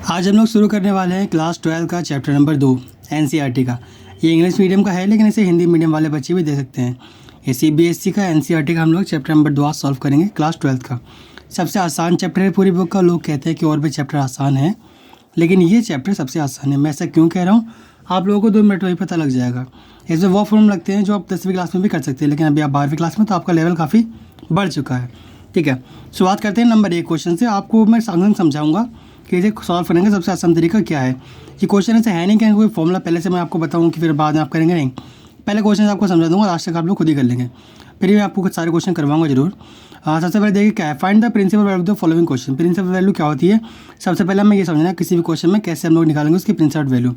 आज हम लोग शुरू करने वाले हैं क्लास 12 का चैप्टर नंबर 2 एनसीईआरटी का। ये इंग्लिश मीडियम का है, लेकिन इसे हिंदी मीडियम वाले बच्चे भी दे सकते हैं। ये सीबीएसई का एनसीईआरटी का हम लोग चैप्टर नंबर 2 आज सॉल्व करेंगे क्लास 12 का। सबसे आसान चैप्टर है पूरी बुक का। लोग कहते हैं कि और भी चैप्टर आसान है, लेकिन ये चैप्टर सबसे आसान है। मैं ऐसा क्यों कह रहा हूँ, आप लोगों को 2 मिनट में ही पता लग जाएगा। इसमें वो फॉर्म लगते हैं जो आप 10वीं क्लास में भी कर सकते हैं, लेकिन अभी आप 12वीं क्लास में, तो आपका लेवल काफ़ी बढ़ चुका है। ठीक है, शुरुआत करते हैं नंबर 1 क्वेश्चन से। आपको मैं समझाऊंगा कि इसे सॉल्व करने का सबसे आसान तरीका क्या है। ये क्वेश्चन ऐसे है नहीं कि कोई फॉर्मूला पहले से मैं आपको बताऊँ कि फिर बाद में आप करेंगे, नहीं। पहले क्वेश्चन आपको समझा दूंगा, लास्ट तक आप लोग खुद ही कर लेंगे। फिर भी मैं आपको कुछ सारे क्वेश्चन करवाऊंगा जरूर। सबसे पहले देखिए क्या है, find the principal value of the following question. Principal value क्या होती है, सबसे पहले हमें ये समझना है किसी भी क्वेश्चन में कैसे हम लोग निकालेंगे उसकी प्रिंसिपल वैल्यू।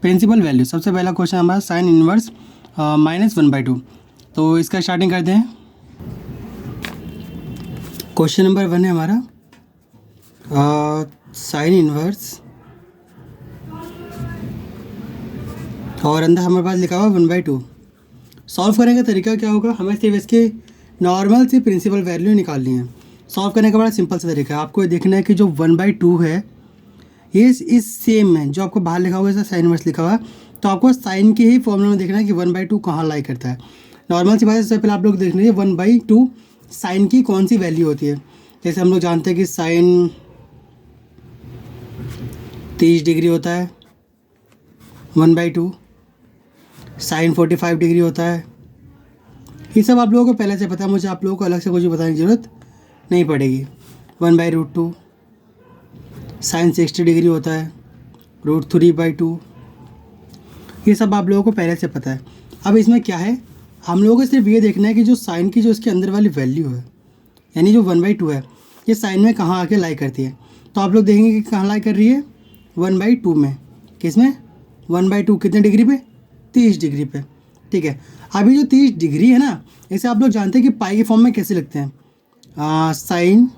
प्रिंसिपल वैल्यू सबसे पहला क्वेश्चन हमारा साइन इनवर्स -1/2। तो इसका स्टार्टिंग करते हैं। क्वेश्चन नंबर 1 है हमारा साइन इनवर्स, और अंदर हमारे पास लिखा हुआ 1/2। सॉल्व करने का तरीका क्या होगा, हमें सिर्फ इसके नॉर्मल सी प्रिंसिपल वैल्यू निकालनी है। सॉल्व करने का बड़ा सिंपल सा तरीका है। आपको ये देखना है कि जो 1/2 है ये इस सेम है जो आपको बाहर लिखा हुआ है, साइन इनवर्स लिखा हुआ है। तो आपको साइन के ही फॉर्मूला में देखना है कि 1/2 कहाँ लाई करता है। नॉर्मल सी बात है, सबसे पहले आप लोग देख लीजिए 1/2 साइन की कौन सी वैल्यू होती है। जैसे हम लोग जानते हैं कि साइन 30 डिग्री होता है 1/2, साइन 45 डिग्री होता है। ये सब आप लोगों को पहले से पता है, मुझे आप लोगों को अलग से कुछ बताने की ज़रूरत नहीं पड़ेगी। 1/√2 साइन 60 डिग्री होता है √3/2। ये सब आप लोगों को पहले से पता है। अब इसमें क्या है, हम लोगों को सिर्फ ये देखना है कि जो साइन की जो इसके अंदर वाली वैल्यू है, यानी जो 1/2 है, ये साइन में कहाँ आके लाई करती है। तो आप लोग देखेंगे कि कहाँ लाई कर रही है, 1/2 में। किसमें, 1/2 कितने डिग्री पे, 30 डिग्री पे। ठीक है, अभी जो 30 डिग्री है ना, इसे आप लोग जानते हैं कि पाई के फॉर्म में कैसे लिखते हैं। साइन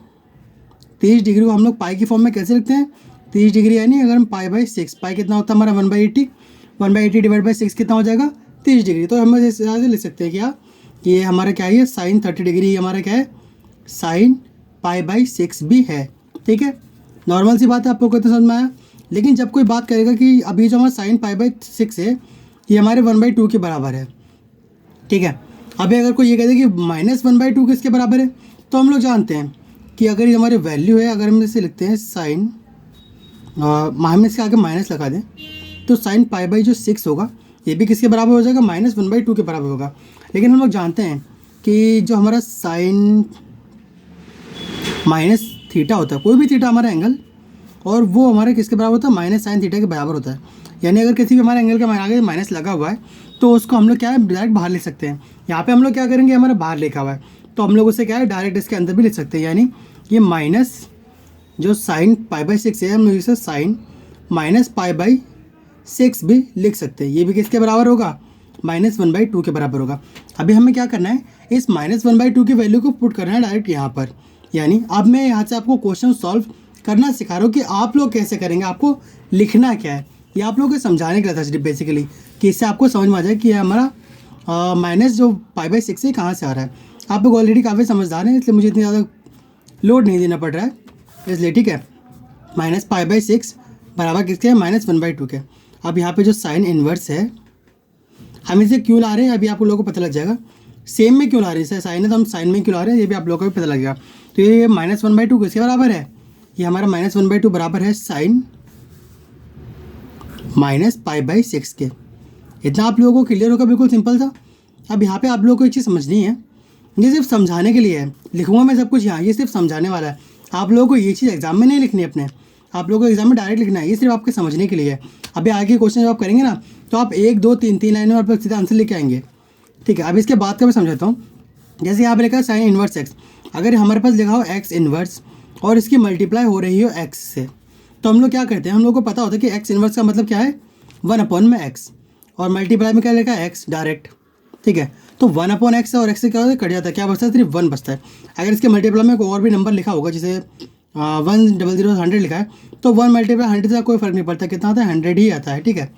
30 डिग्री को हम लोग पाई के फॉर्म में कैसे लिखते हैं, 30 डिग्री यानी अगर हम पाई/6, पाई कितना होता है हमारा 1/80, 1/80 डिवाइड बाई 6 कितना हो जाएगा, 30 डिग्री। तो हम इस तरह से लिख सकते हैं क्या, कि ये हमारा क्या है, साइन 30 डिग्री हमारा क्या है, साइन पाई/6 भी है। ठीक है, नॉर्मल सी बात है, आपको कितना समझ में आया। लेकिन जब कोई बात करेगा कि अभी जो हमारा साइन पाई/6 है ये हमारे 1/2 के बराबर है। ठीक है, अभी अगर कोई ये कहते हैं कि -1/2 किसके बराबर है, तो हम लोग जानते हैं कि अगर ये हमारी वैल्यू है, अगर हम इसे लिखते हैं साइन, हम इसके आगे माइनस लगा दें, तो साइन पाई/6 होगा, ये भी किसके बराबर हो जाएगा, -1/2 के बराबर होगा। लेकिन हम लोग जानते हैं कि जो हमारा साइन माइनस थीटा होता है, कोई भी थीटा हमारा एंगल, और वो हमारे किसके बराबर होता है, -sin थीटा के बराबर होता है। यानी अगर किसी भी हमारे एंगल का आगे माइनस लगा हुआ है, तो उसको हम लोग क्या है, डायरेक्ट बाहर लिख सकते हैं। यहाँ पे हम लोग क्या करेंगे, हमारा बाहर लिखा हुआ है, तो हम लोग उसे क्या है, डायरेक्ट इसके अंदर भी लिख सकते हैं। यानी ये माइनस जो साइन पाई/6 है, हम लोग इसे साइन -पाई/6 भी लिख सकते हैं। ये भी किसके बराबर होगा, -1/2 के बराबर होगा। अभी हमें क्या करना है, इस -1/2 की वैल्यू को पुट करना है डायरेक्ट यहाँ पर। यानी अब मैं यहाँ से आपको क्वेश्चन सॉल्व करना सिखा रहा हूँ कि आप लोग कैसे करेंगे, आपको लिखना क्या है। ये आप लोगों को समझाने के लिए था सिर्फ बेसिकली, कि इससे आपको समझ में आ जाए कि हमारा माइनस जो पाई/6 है कहाँ से आ रहा है। आप लोग ऑलरेडी काफ़ी समझदार हैं, इसलिए मुझे इतनी ज़्यादा लोड नहीं देना पड़ रहा है इसलिए। ठीक है, -पाई/6 बराबर किसके है, -1/2 के। अब यहाँ पे जो साइन इन्वर्स है, हम इसे क्यों ला रहे हैं, अभी आप लोगों को पता लग जाएगा। सेम में क्यों ला रहे हैं, साइन है तो हम साइन में क्यों ला रहे हैं, ये भी आप लोगों को भी पता लगेगा। तो ये -1/2 किसके बराबर है, ये हमारा -1/2 बराबर है साइन -पाई/6 के। इतना आप लोगों को क्लियर होगा, बिल्कुल सिंपल था। अब यहाँ पे आप लोगों को एक चीज़ समझनी है, ये सिर्फ समझाने के लिए है। लिखूंगा मैं सब कुछ यहाँ, ये सिर्फ समझाने वाला है। आप लोगों को ये चीज़ एग्जाम में नहीं लिखनी है अपने, आप लोगों को एग्जाम में डायरेक्ट लिखना है। ये सिर्फ आपके समझने के लिए है। अभी आगे क्वेश्चन जब आप करेंगे ना, तो आप 1 2 3 3 लाइन में आप सीधा आंसर लेके आएंगे। ठीक है, अब इसके बाद का मैं समझाता हूँ। जैसे यहाँ पर लिखा है साइन इनवर्स एक्स, अगर हमारे पास लिखा हो एक्स इनवर्स और इसकी मल्टीप्लाई हो रही हो एक्स से, तो हम लोग क्या करते हैं, हम लोग को पता होता है कि एक्स इनवर्स का मतलब क्या है, 1/x, और मल्टीप्लाई में क्या लिखा है, एक्स डायरेक्ट। ठीक है, तो 1/x और एक्स से क्या होता है, कट जाता है, क्या बचता है, सिर्फ 1 बचता है। अगर इसके मल्टीप्लाई में कोई और भी नंबर लिखा होगा, जैसे 100 लिखा है, तो 1 × 100 से कोई फर्क नहीं पड़ता, कितना आता है, 100 ही आता है। ठीक है,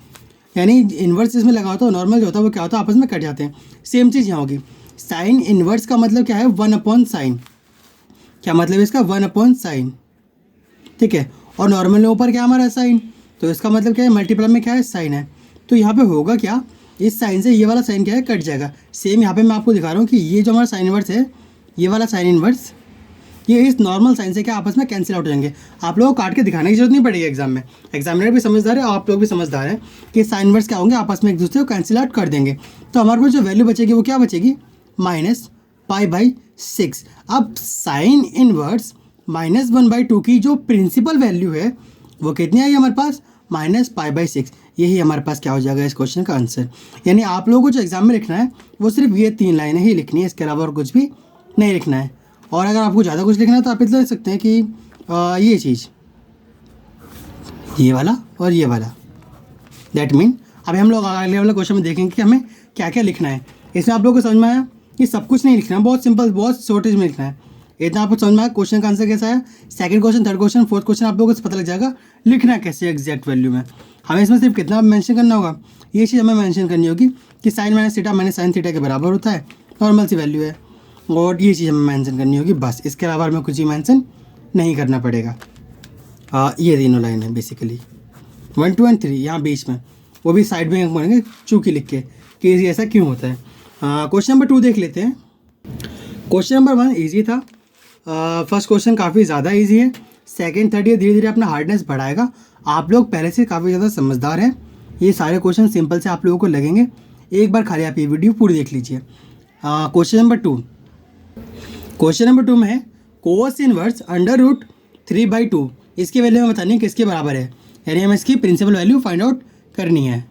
यानी इन्वर्स इसमें लगा होता है, नॉर्मल जो होता है वो क्या होता है, आपस में कट जाते हैं। सेम चीज़ यहाँ होगी। साइन इन्वर्स का मतलब क्या है, 1/sin। क्या मतलब इसका, 1/sin। ठीक है, और नॉर्मल में ऊपर क्या हमारा साइन, तो इसका मतलब क्या है मल्टीप्लाई में क्या है साइन है। तो यहाँ पे होगा क्या, इस साइन से ये वाला साइन क्या है कट जाएगा। सेम यहाँ पे मैं आपको दिखा रहा हूँ कि ये जो हमारा साइन इनवर्स है, ये वाला साइन इनवर्स ये इस नॉर्मल साइन से क्या आपस में कैंसिल आउट हो जाएंगे। आप लोगों को काट के दिखाने की जरूरत नहीं पड़ेगी एग्जाम में, एग्जामिनर भी समझदार है, आप लोग भी समझदार हैं कि साइन इनवर्स क्या होंगे आपस में एक दूसरे को कैंसिल आउट कर देंगे। तो हमारे पास जो वैल्यू बचेगी वो क्या बचेगी, -π/6। अब साइन इनवर्स -1/2 की जो प्रिंसिपल वैल्यू है वो कितनी आई हमारे पास, -π/6। यही हमारे पास क्या हो जाएगा इस क्वेश्चन का आंसर। यानी आप लोगों को जो एग्जाम में लिखना है वो सिर्फ ये 3 लाइनें ही लिखनी है, इसके अलावा और कुछ भी नहीं लिखना है। और अगर आपको ज़्यादा कुछ लिखना है तो आप इतना लिख सकते हैं कि ये चीज़, ये वाला और ये वाला। दैट मीन अभी हम लोग अगले वाले क्वेश्चन में देखेंगे कि हमें क्या क्या लिखना है। इसमें आप लोगों को समझ में आया कि सब कुछ नहीं लिखना है, बहुत सिंपल बहुत शॉर्टेज में लिखना है। इतना आपको समझ में आया क्वेश्चन का आंसर कैसा है। Second question, third question, fourth question आप लोगों को पता लग जाएगा लिखना कैसे एग्जैक्ट वैल्यू में। हमें इसमें सिर्फ कितना मेंशन करना होगा, ये चीज़ हमें मेंशन करनी होगी कि sine minus theta minus sine theta के बराबर होता है, नॉर्मल सी वैल्यू है, और ये चीज़ हमें मेंशन करनी होगी बस। इसके अलावा हमें कुछ भी मेंशन नहीं करना पड़ेगा। ये तीनों लाइन है बेसिकली 1, 2 एंड 3 यहाँ बीच में, वो भी साइड में बनेंगे चूँकि लिख के कि ऐसा क्यों होता है। क्वेश्चन नंबर 2 देख लेते हैं। क्वेश्चन नंबर 1 ईजी था, फर्स्ट क्वेश्चन काफ़ी ज़्यादा ईजी है। सेकंड थर्ड ये धीरे धीरे अपना हार्डनेस बढ़ाएगा। आप लोग पहले से काफ़ी ज़्यादा समझदार हैं, ये सारे क्वेश्चन सिंपल से आप लोगों को लगेंगे। एक बार खाली आप ये वीडियो पूरी देख लीजिए। क्वेश्चन नंबर 2, क्वेश्चन नंबर 2 में है कोस इनवर्स √3/2, इसकी वैल्यू हमें बतानी है किसके बराबर है, यानी हमें इसकी प्रिंसिपल वैल्यू फाइंड आउट करनी है।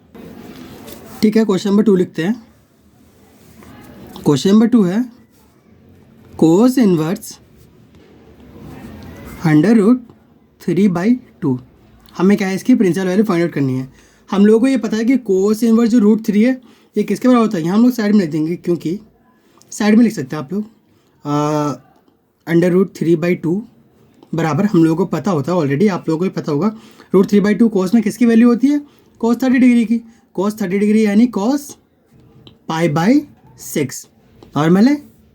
ठीक है, क्वेश्चन नंबर 2 लिखते हैं। क्वेश्चन नंबर 2 है कोस इनवर्स √3/2, हमें क्या है इसकी प्रिंसिपल वैल्यू फाइंड आउट करनी है। हम लोगों को ये पता है कि कोस इनवर्स जो √3 है ये किसके बराबर होता है, यहाँ हम लोग साइड में लिख देंगे, क्योंकि साइड में लिख सकते हैं आप लोग √3/2 बराबर, हम लोगों को पता होता है ऑलरेडी, आप लोगों को भी पता होगा √3/2 कोस में किसकी वैल्यू होती है, कोस 30 डिग्री की। कोस 30 डिग्री यानी कोस π/6। नॉर्मल है,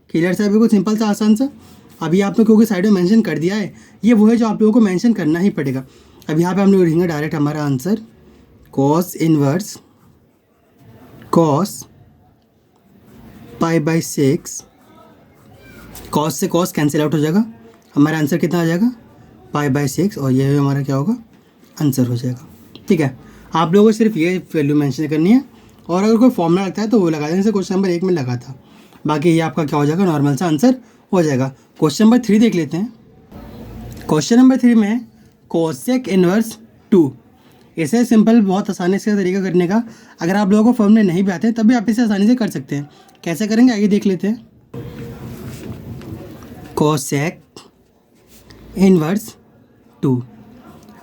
क्लियर सा, बिल्कुल सिंपल सा आसान सा। अभी आपने क्योंकि साइड में मेंशन कर दिया है, ये वो है जो आप लोगों को मेंशन करना ही पड़ेगा। अब यहाँ पे हम लोग लिखेंगे डायरेक्ट हमारा answer cos inverse cos π/6, cos से कॉस कैंसिल आउट हो जाएगा, हमारा आंसर कितना आ जाएगा π/6, और ये हमारा क्या होगा आंसर हो जाएगा। ठीक है, आप लोगों को सिर्फ ये वैल्यू मेंशन करनी है, और अगर कोई फॉर्मूला लगता है तो वो लगा देने से क्वेश्चन नंबर 1 में लगा था, बाकी ये आपका क्या हो जाएगा नॉर्मल सा आंसर हो जाएगा। क्वेश्चन नंबर 3 देख लेते हैं। क्वेश्चन नंबर 3 में है कोसेक इनवर्स 2, इसे सिंपल बहुत आसानी से तरीका करने का, अगर आप लोगों को फॉर्मूले नहीं भी आते तब भी आप इसे आसानी से कर सकते हैं। कैसे करेंगे आइए देख लेते हैं। कोसेक इनवर्स 2,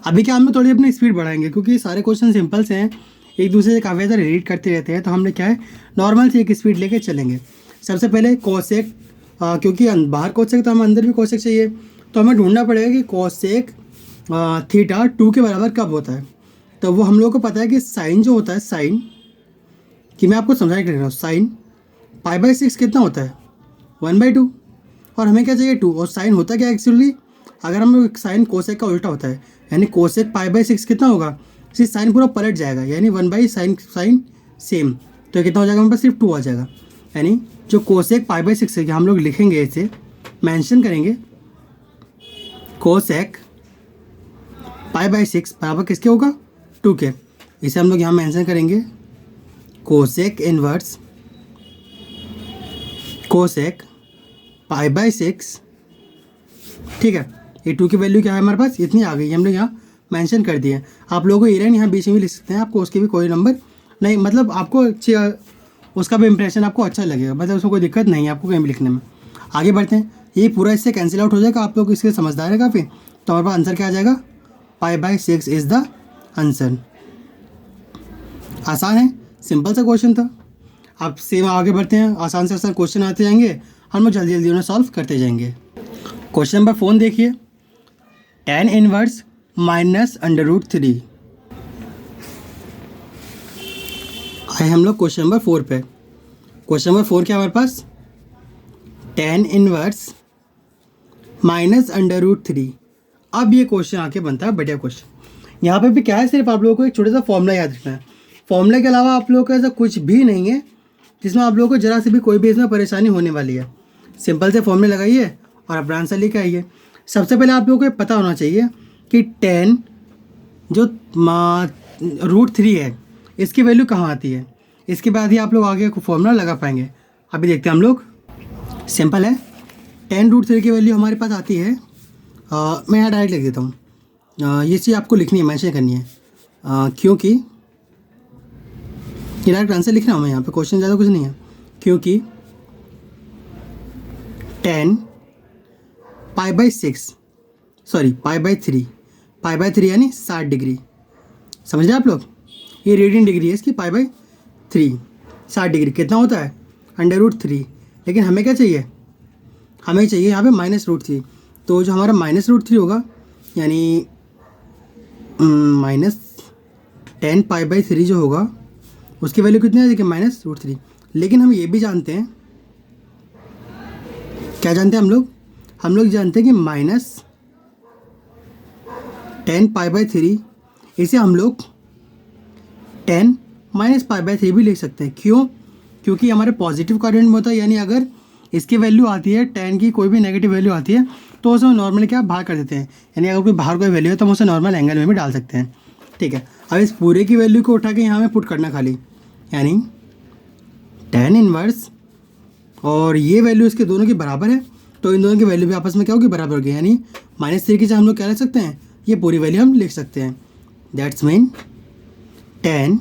अभी क्या हम लोग थोड़ी अपनी स्पीड बढ़ाएंगे क्योंकि सारे क्वेश्चन सिंपल से हैं, एक दूसरे से काफ़ी ज़्यादा रिलेट करते रहते हैं, तो हमने क्या है नॉर्मल से एक स्पीड लेके चलेंगे। सबसे पहले कोसेक, क्योंकि बाहर कोसेक तो हमें अंदर भी कोसेक चाहिए, तो हमें ढूंढना पड़ेगा कि कोसेक थीटा 2 के बराबर कब होता है। तो वो हम लोगों को पता है कि साइन जो होता है, साइन कि मैं आपको समझा कर रहा हूँ, साइन π/6 कितना होता है 1/2, और हमें क्या चाहिए 2, और साइन होता क्या एक्चुअली, अगर हम साइन कोसेक का उल्टा होता है, यानी कोसेक π/6 कितना होगा, इसी साइन पूरा पलट जाएगा, यानी 1/sin सेम, तो कितना हो जाएगा हमारे पास सिर्फ 2 आ जाएगा। यानी जो कोसेक π/6 है हम लोग लिखेंगे, इसे मेंशन करेंगे कोसेक π/6 बराबर किसके होगा 2 के, इसे हम लोग यहाँ मेंशन करेंगे कोसेक इनवर्स कोसेक π/6। ठीक है, ये 2 की वैल्यू क्या है हमारे पास इतनी आ गई, हम लोग यहाँ मेंशन कर दिए। आप लोगों को एरन यहाँ बीच में भी लिख सकते हैं, आपको उसके भी कोई नंबर नहीं, मतलब आपको उसका भी इंप्रेशन आपको अच्छा लगेगा, मतलब उसमें कोई दिक्कत नहीं है आपको कहीं भी लिखने में। आगे बढ़ते हैं, ये पूरा इससे कैंसिल आउट हो जाएगा, आप लोग इसके समझदार है काफ़ी, तो हमारे पास आंसर क्या आ जाएगा π/6 इज़ द आंसर। आसान है, सिंपल सा क्वेश्चन था। आप सेम आगे बढ़ते हैं, आसान से आसान क्वेश्चन आते जाएंगे, हम लोग जल्दी जल्दी उन्हें सॉल्व करते जाएंगे। क्वेश्चन नंबर 4 देखिए, tan इनवर्स -√3। आए हम लोग क्वेश्चन नंबर 4 पे। क्वेश्चन नंबर 4 क्या हमारे पास, tan इनवर्स -√3। अब ये क्वेश्चन आके बनता है बढ़िया क्वेश्चन। यहाँ पे भी क्या है, सिर्फ आप लोगों को एक छोटा सा फॉर्मूला याद रखना है। फॉर्मूला के अलावा आप लोगों को ऐसा कुछ भी नहीं है जिसमें आप लोगों को जरा से भी कोई भी इसमें परेशानी होने वाली है। सिंपल से फॉर्मूले लगाइए और अपना आंसर लेके आइए। सबसे पहले आप लोगों को ये पता होना चाहिए कि 10 जो √3 है इसकी वैल्यू कहाँ आती है। इसके बाद ही आप लोग आगे फॉर्मूला लगा पाएंगे। अभी देखते हैं हम लोग। सिंपल है, 10√3 की वैल्यू हमारे पास आती है, मैं यहाँ डायरेक्ट लिख देता हूँ। ये चीज़ आपको लिखनी है, मेंशन करनी है, क्योंकि ये डायरेक्ट आंसर लिख रहा हूँ मैं यहाँ पे, क्वेश्चन ज़्यादा कुछ नहीं है। क्योंकि 10 π/6 सॉरी π/3 π/3 यानी 60 डिग्री। समझ रहे आप लोग, ये रेडियन डिग्री है इसकी। π/3 60 डिग्री कितना होता है, √3। लेकिन हमें क्या चाहिए, हमें चाहिए यहाँ पे -√3। तो जो हमारा -√3 होगा यानी -10 π/3 जो होगा उसकी वैल्यू कितनी है, देखिए -√3। लेकिन हम ये भी जानते हैं, क्या जानते हैं हम लोग जानते हैं कि -10 π/3 इसे हम लोग 10 -π/3 भी लिख सकते हैं। क्यों, क्योंकि हमारे पॉजिटिव क्वाड्रेंट में होता है, यानी अगर इसकी वैल्यू आती है 10 की कोई भी नेगेटिव वैल्यू आती है तो उसे नॉर्मली क्या बाहर कर देते हैं। यानी अगर कोई बाहर कोई वैल्यू है तो हम उसे नॉर्मल एंगल में भी डाल सकते हैं। ठीक है, अब इस पूरे की वैल्यू को उठा के यहाँ में पुट करना खाली, यानी 10 इनवर्स और ये वैल्यू इसके दोनों की बराबर है, तो इन दोनों की वैल्यू भी आपस में क्या होगी, बराबर होगी। यानी -3 की जगह हम लोग क्या लिख सकते हैं, ये पूरी वैल्यू हम लिख सकते हैं। दैट्स मीन 10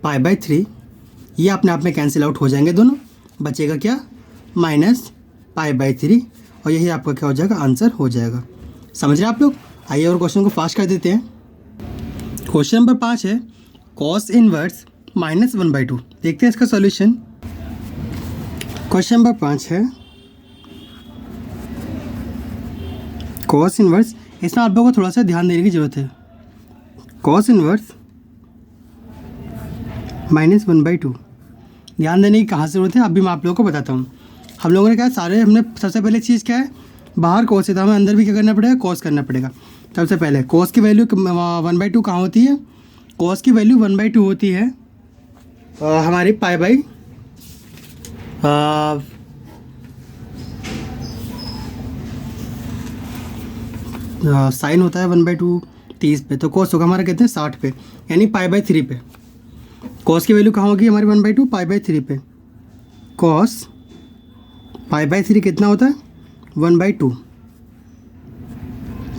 -π/3 ये अपने आप में कैंसिल आउट हो जाएंगे दोनों, बचेगा क्या, -π/3 और यही आपका क्या हो जाएगा, आंसर हो जाएगा। समझ रहे आप लोग। आइए और क्वेश्चन को फास्ट कर देते हैं। क्वेश्चन नंबर 5 है cos इनवर्स -1/2। देखते हैं इसका सॉल्यूशन। क्वेश्चन नंबर 5 है cos इनवर्स, इसमें आप लोगों को थोड़ा सा ध्यान देने की ज़रूरत है। cos इनवर्स -1/2 ध्यान देने की कहाँ से ज़रूरत है, अभी मैं आप लोगों को बताता हूँ। हम लोगों ने क्या हमने सबसे पहले चीज़ क्या है, बाहर cos है तो हमें अंदर भी क्या करना पड़ेगा, cos करना पड़ेगा। सबसे पहले cos की वैल्यू 1/2 कहाँ होती है, cos की वैल्यू 1/2 होती है हमारी साइन होता है 1/2 30 पे, तो cos होगा हमारा कहते हैं 60 पे, यानी π/3 पे। cos की वैल्यू कहाँ होगी हमारी 1/2 π/3 पे। cos π/3 कितना होता है, 1/2।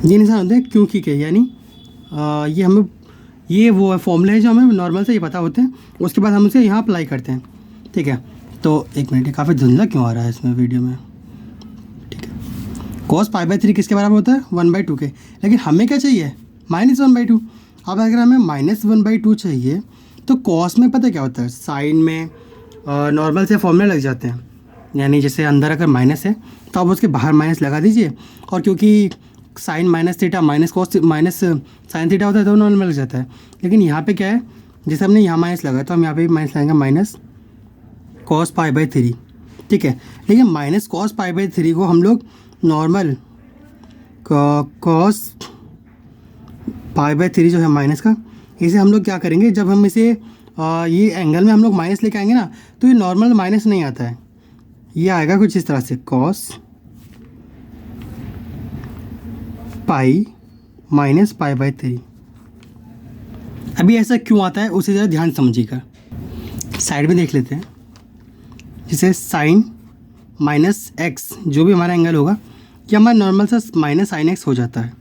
ये निशान होते हैं क्योंकि के, यानी ये हमें ये वो है फॉर्मूला है जो हमें नॉर्मल से ये पता होते हैं, उसके बाद हम उसे यहाँ अप्लाई करते हैं। ठीक है, तो एक मिनट, ये काफ़ी धुंधला क्यों आ रहा है इसमें वीडियो में। ठीक है, cos π/3 किसके बराबर होता है, 1/2 के। लेकिन हमें क्या चाहिए, -1/2। अब अगर हमें -1/2 चाहिए तो cos में पता क्या होता है, साइन में नॉर्मल से फॉर्मूला लग जाते हैं। यानी जैसे अंदर अगर माइनस है तो आप उसके बाहर माइनस लगा दीजिए, और क्योंकि साइन -θ माइनस साइन थीटा होता है तो नॉर्मल लग जाता है। लेकिन यहाँ पे क्या है, जैसे हमने यहाँ माइनस लगाया तो हम यहाँ पे माइनस लगाएंगे -cos π/3। ठीक है, लेकिन -cos π/3 को हम लोग नॉर्मल cos π/3 जो है माइनस का, इसे हम लोग क्या करेंगे, जब हम इसे ये एंगल में हम लोग माइनस लेके आएंगे ना, तो ये नॉर्मल माइनस नहीं आता है, ये आएगा कुछ इस तरह से, cos π -π/3। अभी ऐसा क्यों आता है उसे ज़रा ध्यान समझिएगा। साइड में देख लेते हैं, जैसे साइन -x जो भी हमारा एंगल होगा, ये हमारा नॉर्मल सा -sin x हो जाता है।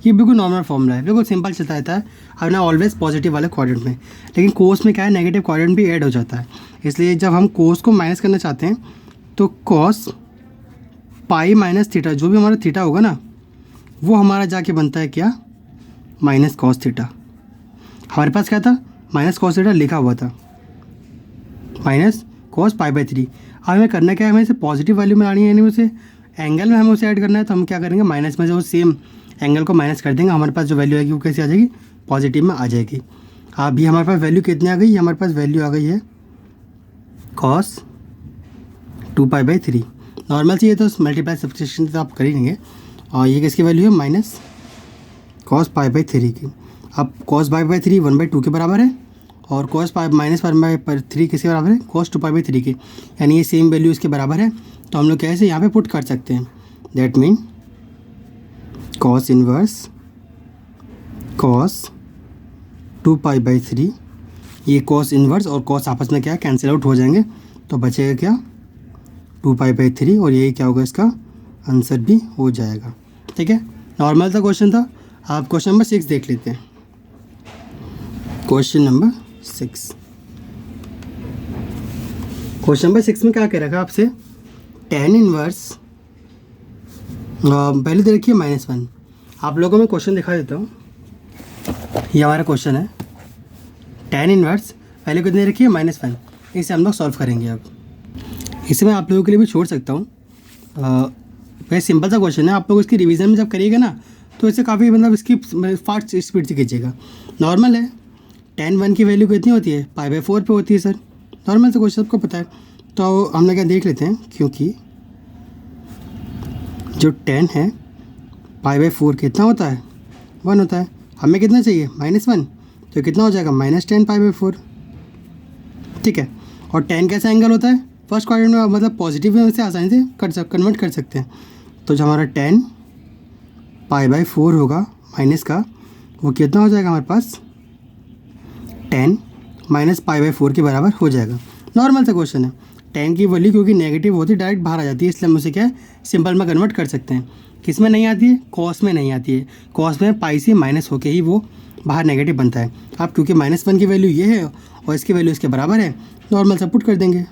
ये बिल्कुल नॉर्मल फॉर्मूला है, बिल्कुल सिंपल चलता रहता है और ना ऑलवेज पॉजिटिव वाले क्वाड्रेंट में। लेकिन कोस में क्या है, नेगेटिव क्वाड्रेंट भी ऐड हो जाता है। इसलिए जब हम कोस को माइनस करना चाहते हैं तो cos π -θ जो भी हमारा थीटा होगा ना, वो हमारा जाके बनता है क्या, -cos θ। हमारे पास क्या था, -cos θ लिखा हुआ था, -cos π/3। अब हमें करना क्या है, हमें इसे पॉजिटिव वैल्यू में लानी है, यानी उसे एंगल में हमें उसे ऐड करना है। तो हम क्या करेंगे, माइनस में जो सेम एंगल को माइनस कर देंगे, हमारे पास जो वैल्यू आएगी वो कैसे आ जाएगी, पॉजिटिव में आ जाएगी। अब ये हमारे पास वैल्यू कितनी आ गई, हमारे पास वैल्यू आ गई है cos 2π/3। नॉर्मल चाहिए तो मल्टीप्लाई सब्सट्रैक्शन तो आप कर ही लेंगे। और ये किसकी वैल्यू है, माइनस कॉस पाई बाई 3 की। अब कॉस पाई बाई 3 1/2 के बराबर है, और कॉस पाई माइनस 1/3 किसके बराबर है, कॉस 2 पाई बाई 3 के, यानी ये सेम वैल्यू इसके बराबर है। तो हम लोग कैसे यहाँ पे पुट कर सकते हैं, that mean cos inverse cos 2 pi by 3, ये कॉस इनवर्स और कॉस आपस में क्या है, कैंसिल आउट हो जाएंगे, तो बचेगा क्या 2 पाई बाई 3, और यही क्या होगा, इसका आंसर भी हो जाएगा। ठीक है, नॉर्मल सा क्वेश्चन था। आप क्वेश्चन नंबर 6 देख लेते हैं। क्वेश्चन नंबर 6, क्वेश्चन नंबर 6 में क्या कह रखा आपसे, tan इनवर्स, पहले तो देखिए -1। आप लोगों में क्वेश्चन दिखा देता हूँ, ये हमारा क्वेश्चन है। tan इनवर्स पहले कितने रखिए, -1, इसे हम लोग सॉल्व करेंगे। अब इसे मैं आप लोगों के लिए भी छोड़ सकता हूँ, वैसे सिंपल सा क्वेश्चन है। आप लोग इसकी रिवीजन में जब करिएगा ना, तो इससे काफ़ी मतलब इसकी फास्ट स्पीड से खींचेगा। नॉर्मल है, tan 1 की वैल्यू कितनी होती है, π/4 पे होती है सर। नॉर्मल सा क्वेश्चन आपको पता है, तो हम लोग क्या देख लेते हैं, क्योंकि जो tan है π/4 कितना होता है, 1 होता है। हमें कितना चाहिए, -1, तो कितना हो जाएगा, -10 π/4। ठीक है, और tan कैसा एंगल होता है, फर्स्ट क्वाड्रेंट में, मतलब पॉजिटिव में से आसानी से कन्वर्ट कर सकते हैं। तो जो हमारा tan π/4 होगा माइनस का, वो कितना हो जाएगा हमारे पास, 10 - π/4 के बराबर हो जाएगा। नॉर्मल सा क्वेश्चन है। tan की वैल्यू क्योंकि नेगेटिव होती है, डायरेक्ट बाहर आ जाती है, इसलिए हम उसे क्या है, सिंपल में कन्वर्ट कर सकते हैं। किस में नहीं आती है, कॉस में नहीं आती है। कॉस में पाई से माइनस होके ही वो बाहर नेगेटिव बनता है। अब क्योंकि -1 की वैल्यू ये है और इसकी वैल्यू इसके बराबर है, नॉर्मल सा पुट कर देंगे,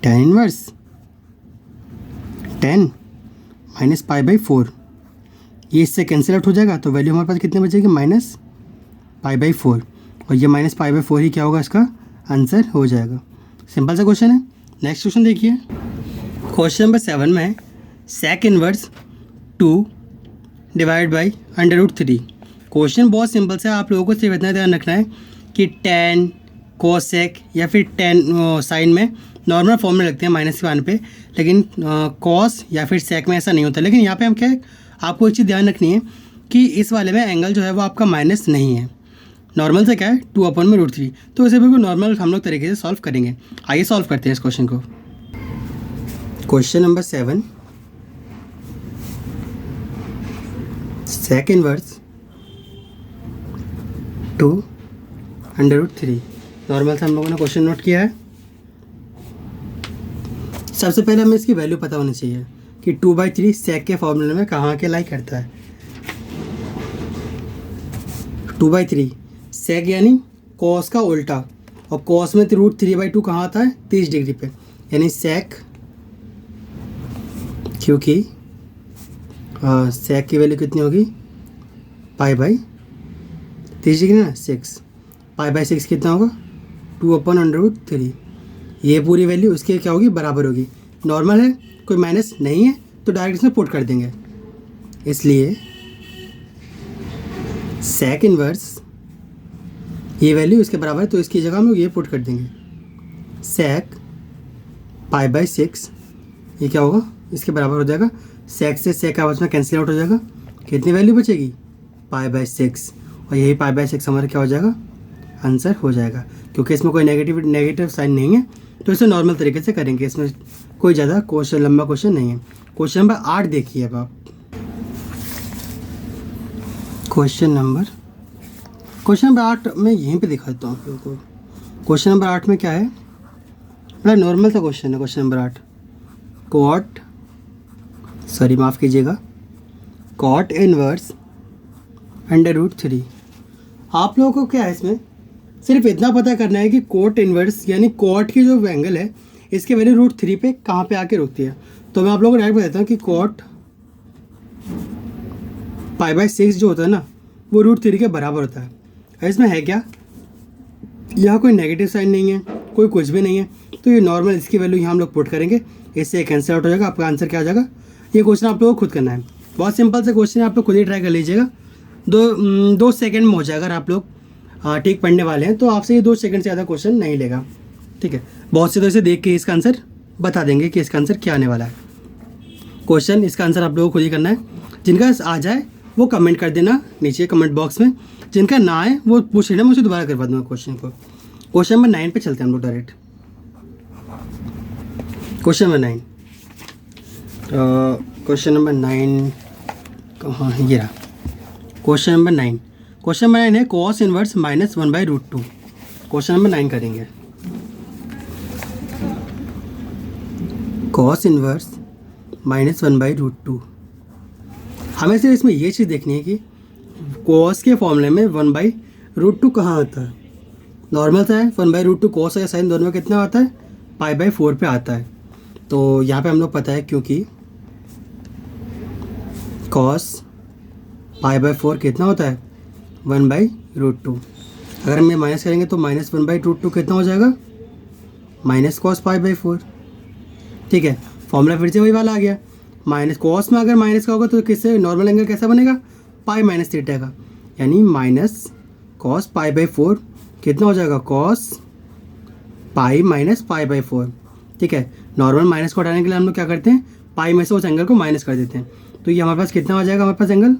tan इनवर्स 10 - π/4, ये इससे कैंसिल आउट हो जाएगा, तो वैल्यू हमारे पास कितने बचेगी, -π/4, और ये -π/4 ही क्या होगा, इसका आंसर हो जाएगा। सिंपल सा क्वेश्चन है। नेक्स्ट क्वेश्चन देखिए, क्वेश्चन नंबर 7 में है sec inverse 2 divide by √3। Question बहुत सिंपल सा है, आप लोगों को सिर्फ इतना ध्यान रखना है कि tan cosec या फिर tan साइन में नॉर्मल फॉर्म में लगते हैं -1 पे, लेकिन cos या फिर sec में ऐसा नहीं होता। लेकिन यहाँ पे हम क्या है, आपको एक चीज़ ध्यान रखनी है कि इस वाले में एंगल जो है वो आपका माइनस नहीं है। नॉर्मल से क्या है, 2/√3, तो इसे बिल्कुल नॉर्मल हम लोग तरीके से सॉल्व करेंगे। आइए सॉल्व करते हैं इस क्वेश्चन को। Question number 7, sec inverse 2√3। Normal से हम लोगों ने क्वेश्चन नोट किया है। सबसे पहले हमें इसकी वैल्यू पता होनी चाहिए कि 2/3 sec के फॉर्मूले में कहाँ के लाइक करता है। 2/3 sec यानी cos का उल्टा, और cos में √3/2 कहाँ आता है, 30 डिग्री पे, यानी sec, क्योंकि sec की वैल्यू कितनी होगी, π/30 डिग्री ना, 6, π/6 कितना होगा, 2/√3। ये पूरी वैल्यू उसके क्या होगी, बराबर होगी। नॉर्मल है, कोई माइनस नहीं है, तो डायरेक्ट इसमें पुट कर देंगे। इसलिए sec इनवर्स, ये वैल्यू इसके बराबर है, तो इसकी जगह हम लोग ये पुट कर देंगे, sec π/6, ये क्या होगा, इसके बराबर हो जाएगा। sec से sec आपस में कैंसिल आउट हो जाएगा, कितनी वैल्यू बचेगी, π/6, और यही π/6 हमारा क्या हो जाएगा, आंसर हो जाएगा। क्योंकि इसमें कोई नेगेटिव साइन नहीं है, तो इसे नॉर्मल तरीके से करेंगे, इसमें कोई ज़्यादा क्वेश्चन, लंबा क्वेश्चन नहीं है। क्वेश्चन नंबर 8 देखिए अब आप। क्वेश्चन नंबर 8 मैं यहीं पे दिखा देता हूँ आप लोगों को। क्वेश्चन नंबर 8 में क्या है, बड़ा नॉर्मल सा क्वेश्चन है। क्वेश्चन नंबर 8, माफ़ कीजिएगा, cot इनवर्स √3। आप लोगों को क्या है, इसमें सिर्फ इतना पता करना है कि cot इनवर्स यानी cot की जो एंगल है, इसके वैल्यू √3 पे कहाँ पे आके रुकती है। तो मैं आप लोगों को डायरेक्ट बताता हूँ कि cot π/6 जो होता है ना, वो √3 के बराबर होता है। इसमें है क्या, यहाँ कोई नेगेटिव साइन नहीं है, कोई कुछ भी नहीं है, तो ये नॉर्मल इसकी वैल्यू यहाँ हम लोग पुट करेंगे, इससे कैंसिल आउट हो जाएगा। आपका आंसर क्या आ जाएगा, ये क्वेश्चन आप लोगों को खुद करना है। बहुत सिंपल सा क्वेश्चन है, आप लोग खुद ही ट्राई कर लीजिएगा। 2 सेकंड में हो जाएगा। अगर आप लोग ठीक पढ़ने वाले हैं तो आपसे ये 2 सेकंड से ज़्यादा क्वेश्चन नहीं लेगा। ठीक है, बहुत से तो इसे देख के इसका आंसर बता देंगे कि इसका आंसर क्या आने वाला है। क्वेश्चन इसका आंसर आप लोगों को खुद ही करना है। जिनका आ जाए वो कमेंट कर देना नीचे कमेंट बॉक्स में, जिनका ना आए वो पूछ लेना, मुझे दोबारा करवा दूँगा क्वेश्चन को। क्वेश्चन नंबर 9 पे चलते हैं हम लोग direct. Question number 9, question number 9 कहाँ है, ये रहा क्वेश्चन नंबर 9। क्वेश्चन नंबर 9 है cos इनवर्स -1/√2। क्वेश्चन नंबर 9 करेंगे। cos inverse -1/√2। हमें सिर्फ इसमें ये चीज़ देखनी है कि cos के फॉर्मूले में 1/√2 कहाँ आता है। नॉर्मल सा है 1/√2 cos या साइन दोनों में कितना आता है, π/4 पे आता है। तो यहाँ पे हम लोग पता है क्योंकि cos π/4 कितना होता है 1/√2। अगर हम ये माइनस करेंगे तो -1/√2 कितना हो जाएगा, -cos π/4। ठीक है, फॉर्मूला फिर से वही वाला आ गया। माइनस कॉस में अगर माइनस का होगा तो किससे नॉर्मल एंगल कैसा बनेगा, पाई माइनस थीटा का, यानी -cos π/4 कितना हो जाएगा, cos पाई माइनस π/4। ठीक है, नॉर्मल माइनस को हटाने के लिए हम लोग क्या करते हैं, पाई में से उस एंगल को माइनस कर देते हैं। तो ये हमारे पास कितना हो जाएगा, हमारे पास एंगल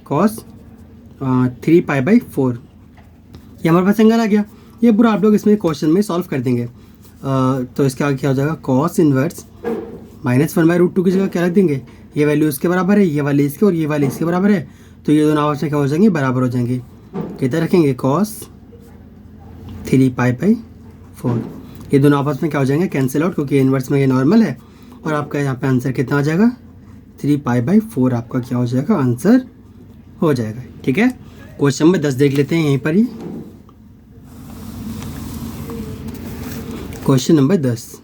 cos 3π/4, ये हमारे पास एंगल आ गया। ये पूरा आप लोग इसमें क्वेश्चन में सॉल्व कर देंगे। तो इसका आगे क्या हो जाएगा, cos इनवर्स -1/√2 की जगह क्या रख देंगे, ये वैल्यू इसके बराबर है, ये वाली इसके और ये वाली इसके बराबर है। तो ये दोनों आपस में क्या हो जाएंगे, बराबर हो जाएंगे। कितना रखेंगे, cos 3π/4। ये दोनों आपस में क्या हो जाएंगे, कैंसिल आउट, क्योंकि इनवर्स में ये नॉर्मल है। और आपका यहाँ पे आंसर कितना हो जाएगा, 3π/4 आपका क्या हो जाएगा, आंसर हो जाएगा। ठीक है, क्वेश्चन नंबर 10 देख लेते हैं यहीं पर ही। क्वेश्चन नंबर 10,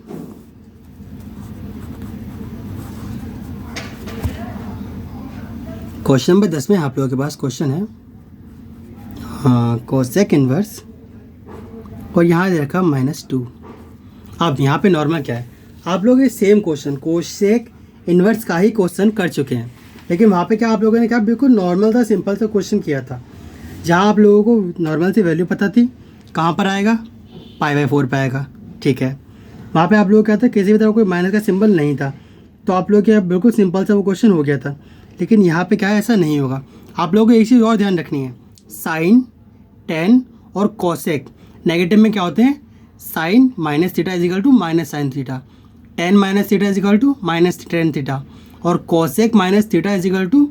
क्वेश्चन नंबर 10 में आप लोगों के पास क्वेश्चन है कोसेक इनवर्स और यहाँ दे रखा -2। अब यहाँ पे नॉर्मल क्या है, आप लोग ये सेम क्वेश्चन कोसेक इनवर्स का ही क्वेश्चन कर चुके हैं, लेकिन वहाँ पे क्या आप लोगों ने क्या बिल्कुल नॉर्मल सा सिंपल सा क्वेश्चन किया था, जहाँ आप लोगों को नॉर्मल सी वैल्यू पता थी, कहाँ पर आएगा, π/4 पे आएगा। ठीक है, वहाँ पे आप लोग क्या था, किसी भी तरह कोई माइनस का सिंबल नहीं था, तो आप लोग क्या बिल्कुल सिंपल सा वो क्वेश्चन हो गया था। लेकिन यहाँ पे क्या है, ऐसा नहीं होगा। आप लोगों को एक चीज़ और ध्यान रखनी है, साइन, टेन और कोसेक नेगेटिव में क्या होते हैं, sine minus theta equal to minus sine theta, tan minus theta equal to minus tan theta, और cosec minus theta equal to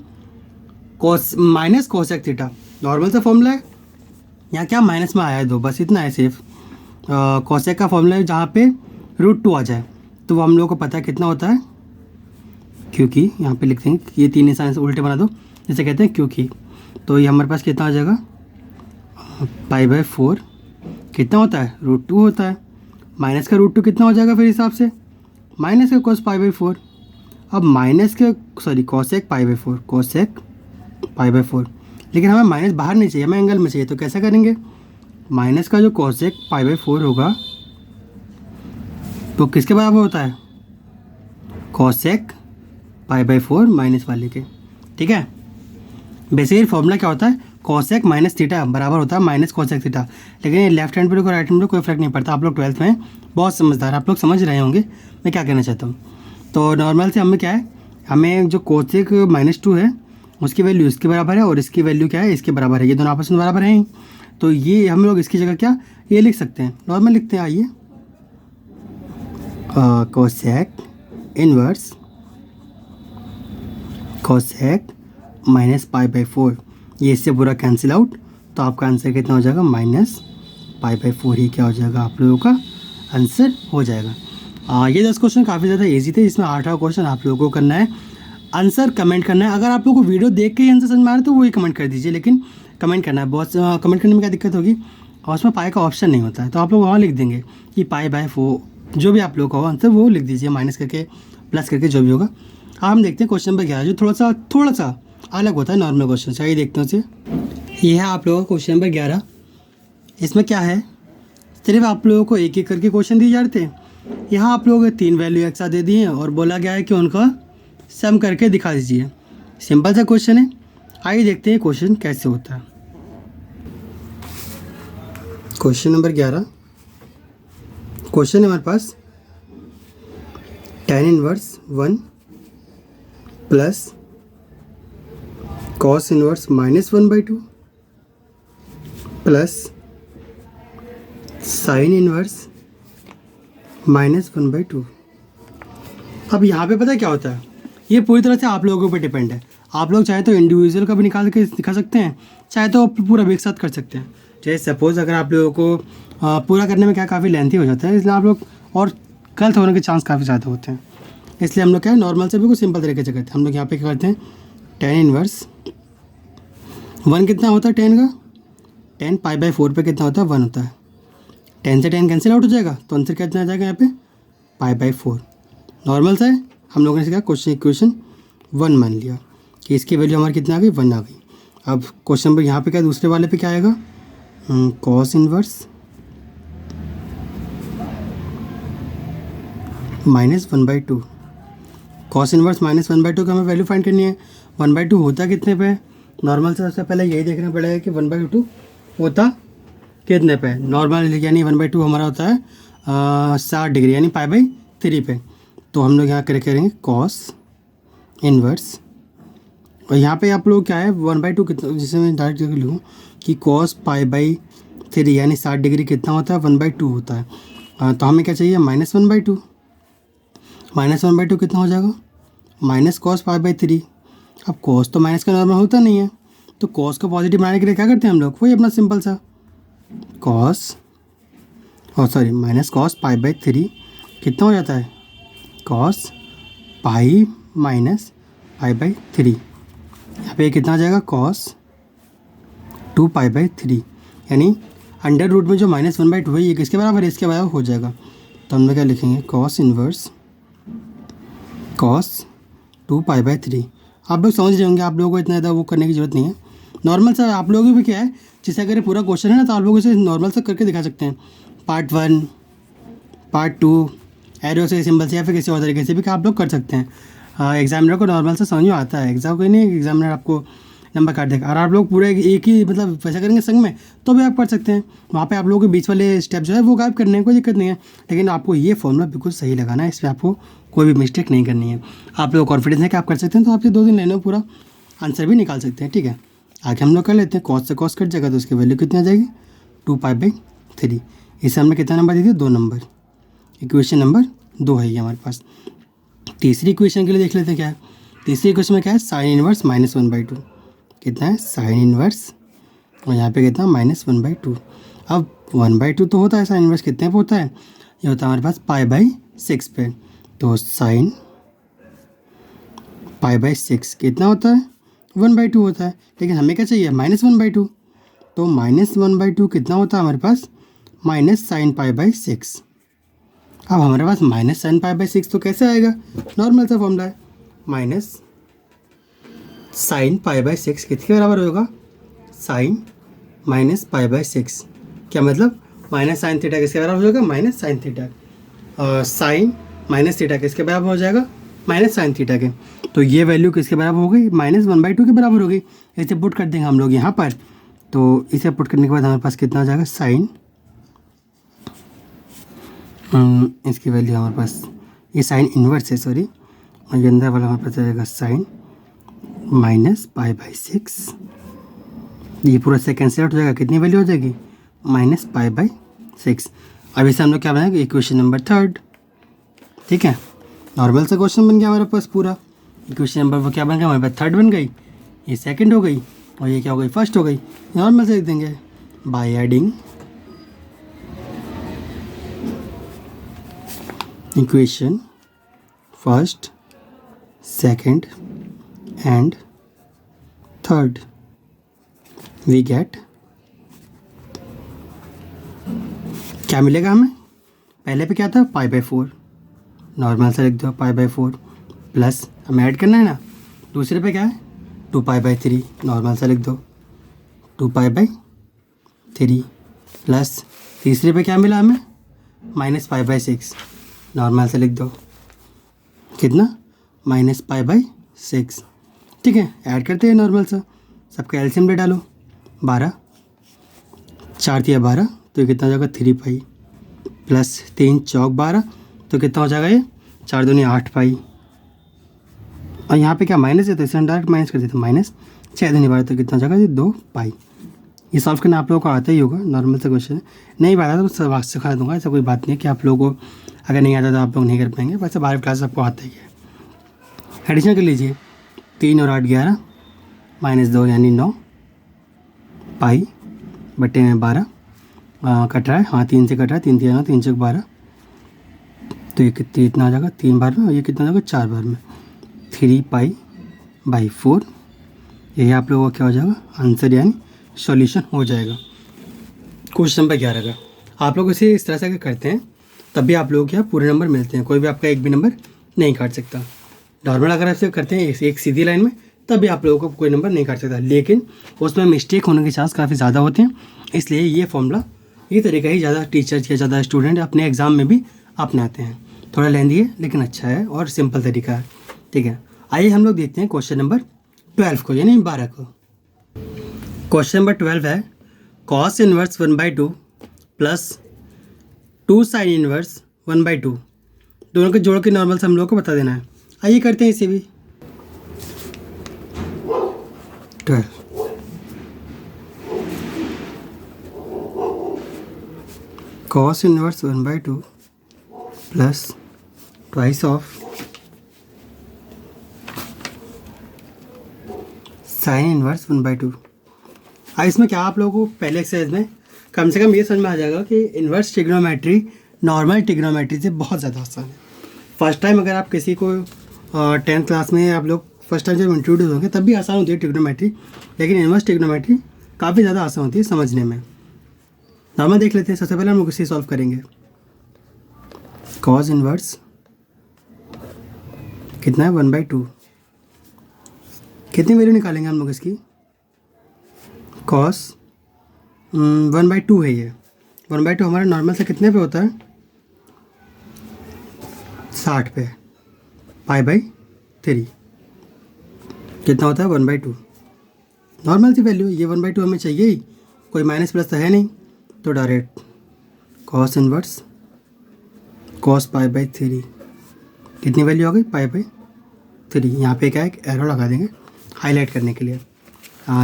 minus cosec theta. Normal सा फॉर्मूला है, यहाँ क्या माइनस में आया है 2, बस इतना है सिर्फ। कोसेक का फॉर्मूला है जहाँ पे √2 आ जाए, तो वो हम लोगों को पता है कितना होता है, क्योंकि यहाँ पे लिखते हैं ये 3 निशान से उल्टे बना दो, जैसे कहते हैं क्योंकि। तो ये हमारे पास कितना आ जाएगा, π/4 कितना होता है, √2 होता है। माइनस का √2 कितना हो जाएगा फिर हिसाब से, माइनस का cos π/4। अब माइनस के कोसेक π/4, कोसेक π/4, लेकिन हमें माइनस बाहर नहीं चाहिए, हमें एंगल में चाहिए। तो कैसा करेंगे, माइनस का जो कोसेक π/4 होगा तो किसके बराबर होता है, कोसेक π/4 माइनस वाले के। ठीक है, बेसिकली फॉर्मूला क्या होता है, कोसेक माइनस थीटा बराबर होता है माइनस कोसेक थीटा। लेकिन ये लेफ्ट हैंड पे को राइट हैंड पे कोई फर्क नहीं पड़ता। आप लोग 12th में बहुत समझदार, आप लोग समझ रहे होंगे मैं क्या कहना चाहता हूँ। तो नॉर्मल से हमें क्या है, हमें जो कोसेक -2 है उसकी वैल्यू इसके बराबर है और इसकी वैल्यू क्या है, इसके बराबर है। ये दोनों आपस में बराबर हैं, तो ये हम लोग इसकी जगह क्या ये लिख सकते हैं, नॉर्मल लिखते हैं। आइए, कोसेक इनवर्स कोसेक -π/4, ये इससे पूरा कैंसिल आउट, तो आपका आंसर कितना हो जाएगा, -π/4 ही क्या हो जाएगा, आप लोगों का आंसर हो जाएगा। ये 10 क्वेश्चन काफ़ी ज़्यादा इजी थे, इसमें 8वां क्वेश्चन आप लोगों को करना है, आंसर कमेंट करना है। अगर आप लोगों को वीडियो देख के ही आंसर समझ में आ रहा है तो वही कमेंट कर दीजिए, लेकिन कमेंट करना है। बहुत कमेंट करने में क्या दिक्कत होगी, और उसमें पाई का ऑप्शन नहीं होता है, तो आप लोग वहाँ लिख देंगे कि π/4, जो भी आप लोग का हो आंसर वो लिख दीजिए, माइनस करके प्लस करके जो भी होगा। हम देखते हैं क्वेश्चन नंबर 11, जो थोड़ा सा अलग होता है नॉर्मल क्वेश्चन से। आइए देखते हैं उसे। ये है आप लोगों का क्वेश्चन नंबर 11। इसमें क्या है, सिर्फ आप लोगों को एक एक करके क्वेश्चन दिए जा रहे थे। यहाँ आप लोगों को 3 वैल्यू एक साथ दे दी हैं और बोला गया है कि उनका सम करके दिखा दीजिए। सिंपल सा क्वेश्चन है, आइए देखते हैं क्वेश्चन कैसे होता है। क्वेश्चन नंबर 11 क्वेश्चन है हमारे पास, tan inverse 1 plus cos inverse -1/2 plus sin inverse -1/2। अब यहाँ पे पता है क्या होता है, ये पूरी तरह से आप लोगों के ऊपर डिपेंड है। आप लोग चाहे तो इंडिविजुअल का भी निकाल के दिखा सकते हैं, चाहे तो पूरा एक साथ कर सकते हैं। जैसे सपोज़ अगर आप लोगों को पूरा करने में क्या काफ़ी लेंथी हो जाता है, इसलिए आप लोग और गलत होने के चांस काफ़ी ज़्यादा होते हैं। इसलिए हम लोग क्या है नॉर्मल से भी कुछ सिंपल तरीके से करते हैं। हम लोग यहाँ पे क्या करते हैं, tan इनवर्स 1 कितना होता है tan का, tan π/4 पे कितना होता है 1 होता है। tan से tan कैंसिल आउट हो जाएगा, तो आंसर कितना आ जाएगा यहाँ पे π/4। नॉर्मल सा है, हम लोगों ने क्या क्वेश्चन इक्वेशन 1 मान लिया कि इसकी वैल्यू हमारी कितना आ गई 1 आ गई। अब क्वेश्चन नंबर यहाँ पे क्या दूसरे वाले पे क्या आएगा, cos इनवर्स -1/2। cos इनवर्स -1/2 का हमें वैल्यू फाइंड करनी है। 1/2 होता कितने पे, नॉर्मल से सबसे पहले यही देखना पड़ेगा कि 1/2 होता कितने पे। नॉर्मल यानी 1/2 हमारा होता है 60 डिग्री यानी π/3 पे। तो हम लोग यहाँ करेंगे cos इनवर्स, और यहाँ पे आप लोग क्या है 1/2 कितना, जिसे मैं डायरेक्ट करके लिखूँ कि cos π/3 यानी 60 डिग्री कितना होता है 1/2 होता है। तो हमें क्या चाहिए -1/2। -1/2 कितना हो जाएगा -cos π/3। अब cos तो माइनस का नॉर्मल होता नहीं है, तो cos को पॉजिटिव बनाने के लिए क्या करते हैं हम लोग, वही अपना सिंपल सा cos -cos π/3 कितना हो जाता है cos π - π/3। यहाँ पे कितना आ जाएगा cos 2 π/3 यानी अंडर रूट में जो -1/2 है ये किसके बराबर है, इसके बराबर हो जाएगा। तो हम लोग क्या लिखेंगे cos इनवर्स cos 2 π/3। आप लोग समझ रहे होंगे, आप लोगों को इतना ज़्यादा वो करने की ज़रूरत नहीं है। नॉर्मल सा आप लोगों भी क्या है, जैसे अगर पूरा क्वेश्चन है ना तो आप लोग इसे नॉर्मल सा करके दिखा सकते हैं, पार्ट 1 पार्ट 2 एरो से सिंबल से या फिर किसी और तरीके से भी आप लोग कर सकते हैं। एग्जामिनर को नॉर्मल से समझ में आता है, एग्जाम कोई नहीं एग्जामिनर आपको नंबर काट देगा। और आप लोग पूरे एक ही मतलब वैसा करेंगे संग में तो भी आप कर सकते हैं। वहाँ पे आप लोगों के बीच वाले स्टेप जो है वो गायब करने में कोई दिक्कत नहीं है, लेकिन आपको ये फॉर्मूला बिल्कुल सही लगाना है, इसमें आपको कोई भी मिस्टेक नहीं करनी है। आप लोग कॉन्फिडेंस है कि आप कर सकते हैं, तो आपसे 2 दिन लेने में पूरा आंसर भी निकाल सकते हैं। ठीक है, आगे हम लोग कर लेते हैं, कॉस से कॉस कट जाएगा तो उसकी वैल्यू कितनी आ जाएगी 2 π/3। इसे हमने कितना नंबर दे दिया 2 नंबर, इक्वेशन नंबर 2 है ये हमारे पास। तीसरी इक्वेशन के लिए देख लेते हैं क्या है। तीसरी इक्वेशन में क्या है साइन इनवर्स -1/2 कितना है साइन इनवर्स, और यहाँ पे कितना -1/2। अब 1/2 तो होता है, साइन इनवर्स कितने पे होता है, ये होता है हमारे पास π/6 पे। तो साइन π/6 कितना होता है 1/2 होता है, लेकिन हमें क्या चाहिए -1/2। तो -1/2 कितना होता है हमारे पास -sin π/6। अब हमारे पास -sin π/6 तो कैसे आएगा, नॉर्मल सा फॉर्मूला है, sin π/6 किसके बराबर होगा sin -π/6। क्या मतलब -sin थीटा किसके बराबर हो जाएगा -sin थीटा, sin -थीटा किसके बराबर हो जाएगा -sin थीटा के। तो ये वैल्यू किसके बराबर हो गई -1/2 के बराबर हो गई। इसे पुट कर देंगे हम लोग यहाँ पर, तो इसे पुट करने के बाद हमारे पास कितना आ जाएगा साइन, इसकी वैल्यू हमारे पास ये साइन इन्वर्स है सॉरी, और ये अंदर वाला हमारे पास आ जाएगा साइन -π/6। ये पूरा से कैंसिल आउट हो जाएगा, कितनी वैल्यू हो जाएगी -π/6। अब इसे हम लोग क्या बनाएंगे इक्वेशन नंबर 3। ठीक है, नॉर्मल सा क्वेश्चन बन गया हमारे पास पूरा। इक्वेशन नंबर वो क्या बन गया हमारे पास 3 बन गई, ये सेकंड हो गई और ये क्या हो गई फर्स्ट हो गई। नॉर्मल से लिख देंगे by adding equation first second and third we get, क्या मिलेगा हमें, पहले पे क्या था π/4, नॉर्मल से लिख दो π/4 प्लस हमें ऐड करना है ना, दूसरे पे क्या है 2 π/3, नॉर्मल से लिख दो 2 π/3 प्लस तीसरे पे क्या मिला हमें -π/6, नॉर्मल से लिख दो कितना -π/6। ठीक है, ऐड करते हैं नॉर्मल सा, सबका एलसीएम ले डालो 12, 4 × 12 तो ये कितना हो जाएगा 3π प्लस 3 × 4 = 12, तो कितना हो जाएगा ये 4 दूनी 8 पाई, और यहाँ पे क्या माइनस है तो इसे हम डायरेक्ट माइनस कर देते हैं, माइनस 6 दूनी 12 तो कितना हो जाएगा 2 पाई। ये सॉल्व करना आप लोगों को आता ही होगा, नॉर्मल सा क्वेश्चन है, नहीं आता तो सब सिखा दूंगा, ऐसा कोई बात नहीं है कि आप लोगों को अगर नहीं आता तो आप लोग नहीं कर पाएंगे, वैसे 12वीं क्लास आपको आता ही है। एडिशन कर लीजिए, 3 और 8 11 माइनस 2 यानी 9 पाई बटे में 12 कट रहा है, हाँ 3 से कट रहा है, 3 3 3 चौक 12, तो ये कितना आ जाएगा 3 बार में, और ये कितना आ जाएगा 4 बार में, 3 पाई बाई 4। यही आप लोगों का क्या हो जाएगा आंसर यानी सॉल्यूशन हो जाएगा क्वेश्चन नंबर 11 का। आप लोग इसे इस तरह से अगर करते हैं तब भी आप लोगों के यहाँ पूरे नंबर मिलते हैं, कोई भी आपका एक भी नंबर नहीं काट सकता। नॉर्मल अगर आप इसे करते हैं एक सीधी लाइन में तब भी आप लोगों को कोई नंबर नहीं काट सकता, लेकिन उसमें मिस्टेक होने के चांस काफ़ी ज़्यादा होते हैं, इसलिए ये फॉर्मूला ये तरीका ही ज़्यादा टीचर्स या ज़्यादा स्टूडेंट अपने एग्ज़ाम में भी अपनाते हैं। थोड़ा लेंदी है लेकिन अच्छा है और सिंपल तरीका है, ठीक है। आइए हम लोग देखते हैं क्वेश्चन नंबर 12 को, यानी 12 को। क्वेश्चन नंबर 12 है cos inverse 1/2 plus 2 sine inverse 1/2, दोनों के जोड़ के नॉर्मल से हम लोग को बता देना है। आइए करते हैं इसे भी। 12 cos inverse 1/2 plus twice of sine inverse 1/2। इसमें क्या आप लोगों को पहले एक्सरसाइज में कम से कम ये समझ में आ जाएगा कि इनवर्स ट्रिग्नोमेट्री नॉर्मल ट्रिग्नोमेट्री से बहुत ज़्यादा आसान है। फर्स्ट टाइम अगर आप किसी को 10th क्लास में आप लोग फर्स्ट टाइम जब इंट्रोड्यूस होंगे तब भी आसान होती है ट्रिग्नोमेट्री, लेकिन इनवर्स ट्रिग्नोमेट्री काफ़ी ज़्यादा आसान होती है समझने में। नॉर्मल देख लेते हैं, सबसे पहले हम लोग इसे सॉल्व करेंगे। कॉस इनवर्स कितना है 1/2, कितनी वैल्यू निकालेंगे हम लोग इसकी, कॉस 1/2 है ये, 1/2 हमारा नॉर्मल से कितने पे होता है 60 पे, π/3 कितना होता है 1/2, नॉर्मल सी वैल्यू। ये 1/2 हमें चाहिए ही, कोई माइनस प्लस तो है नहीं, तो डायरेक्ट कॉस इनवर्स कॉस π/3 कितनी वैल्यू आ गई π/3। यहाँ पे क्या है एक एरो लगा देंगे हाईलाइट करने के लिए।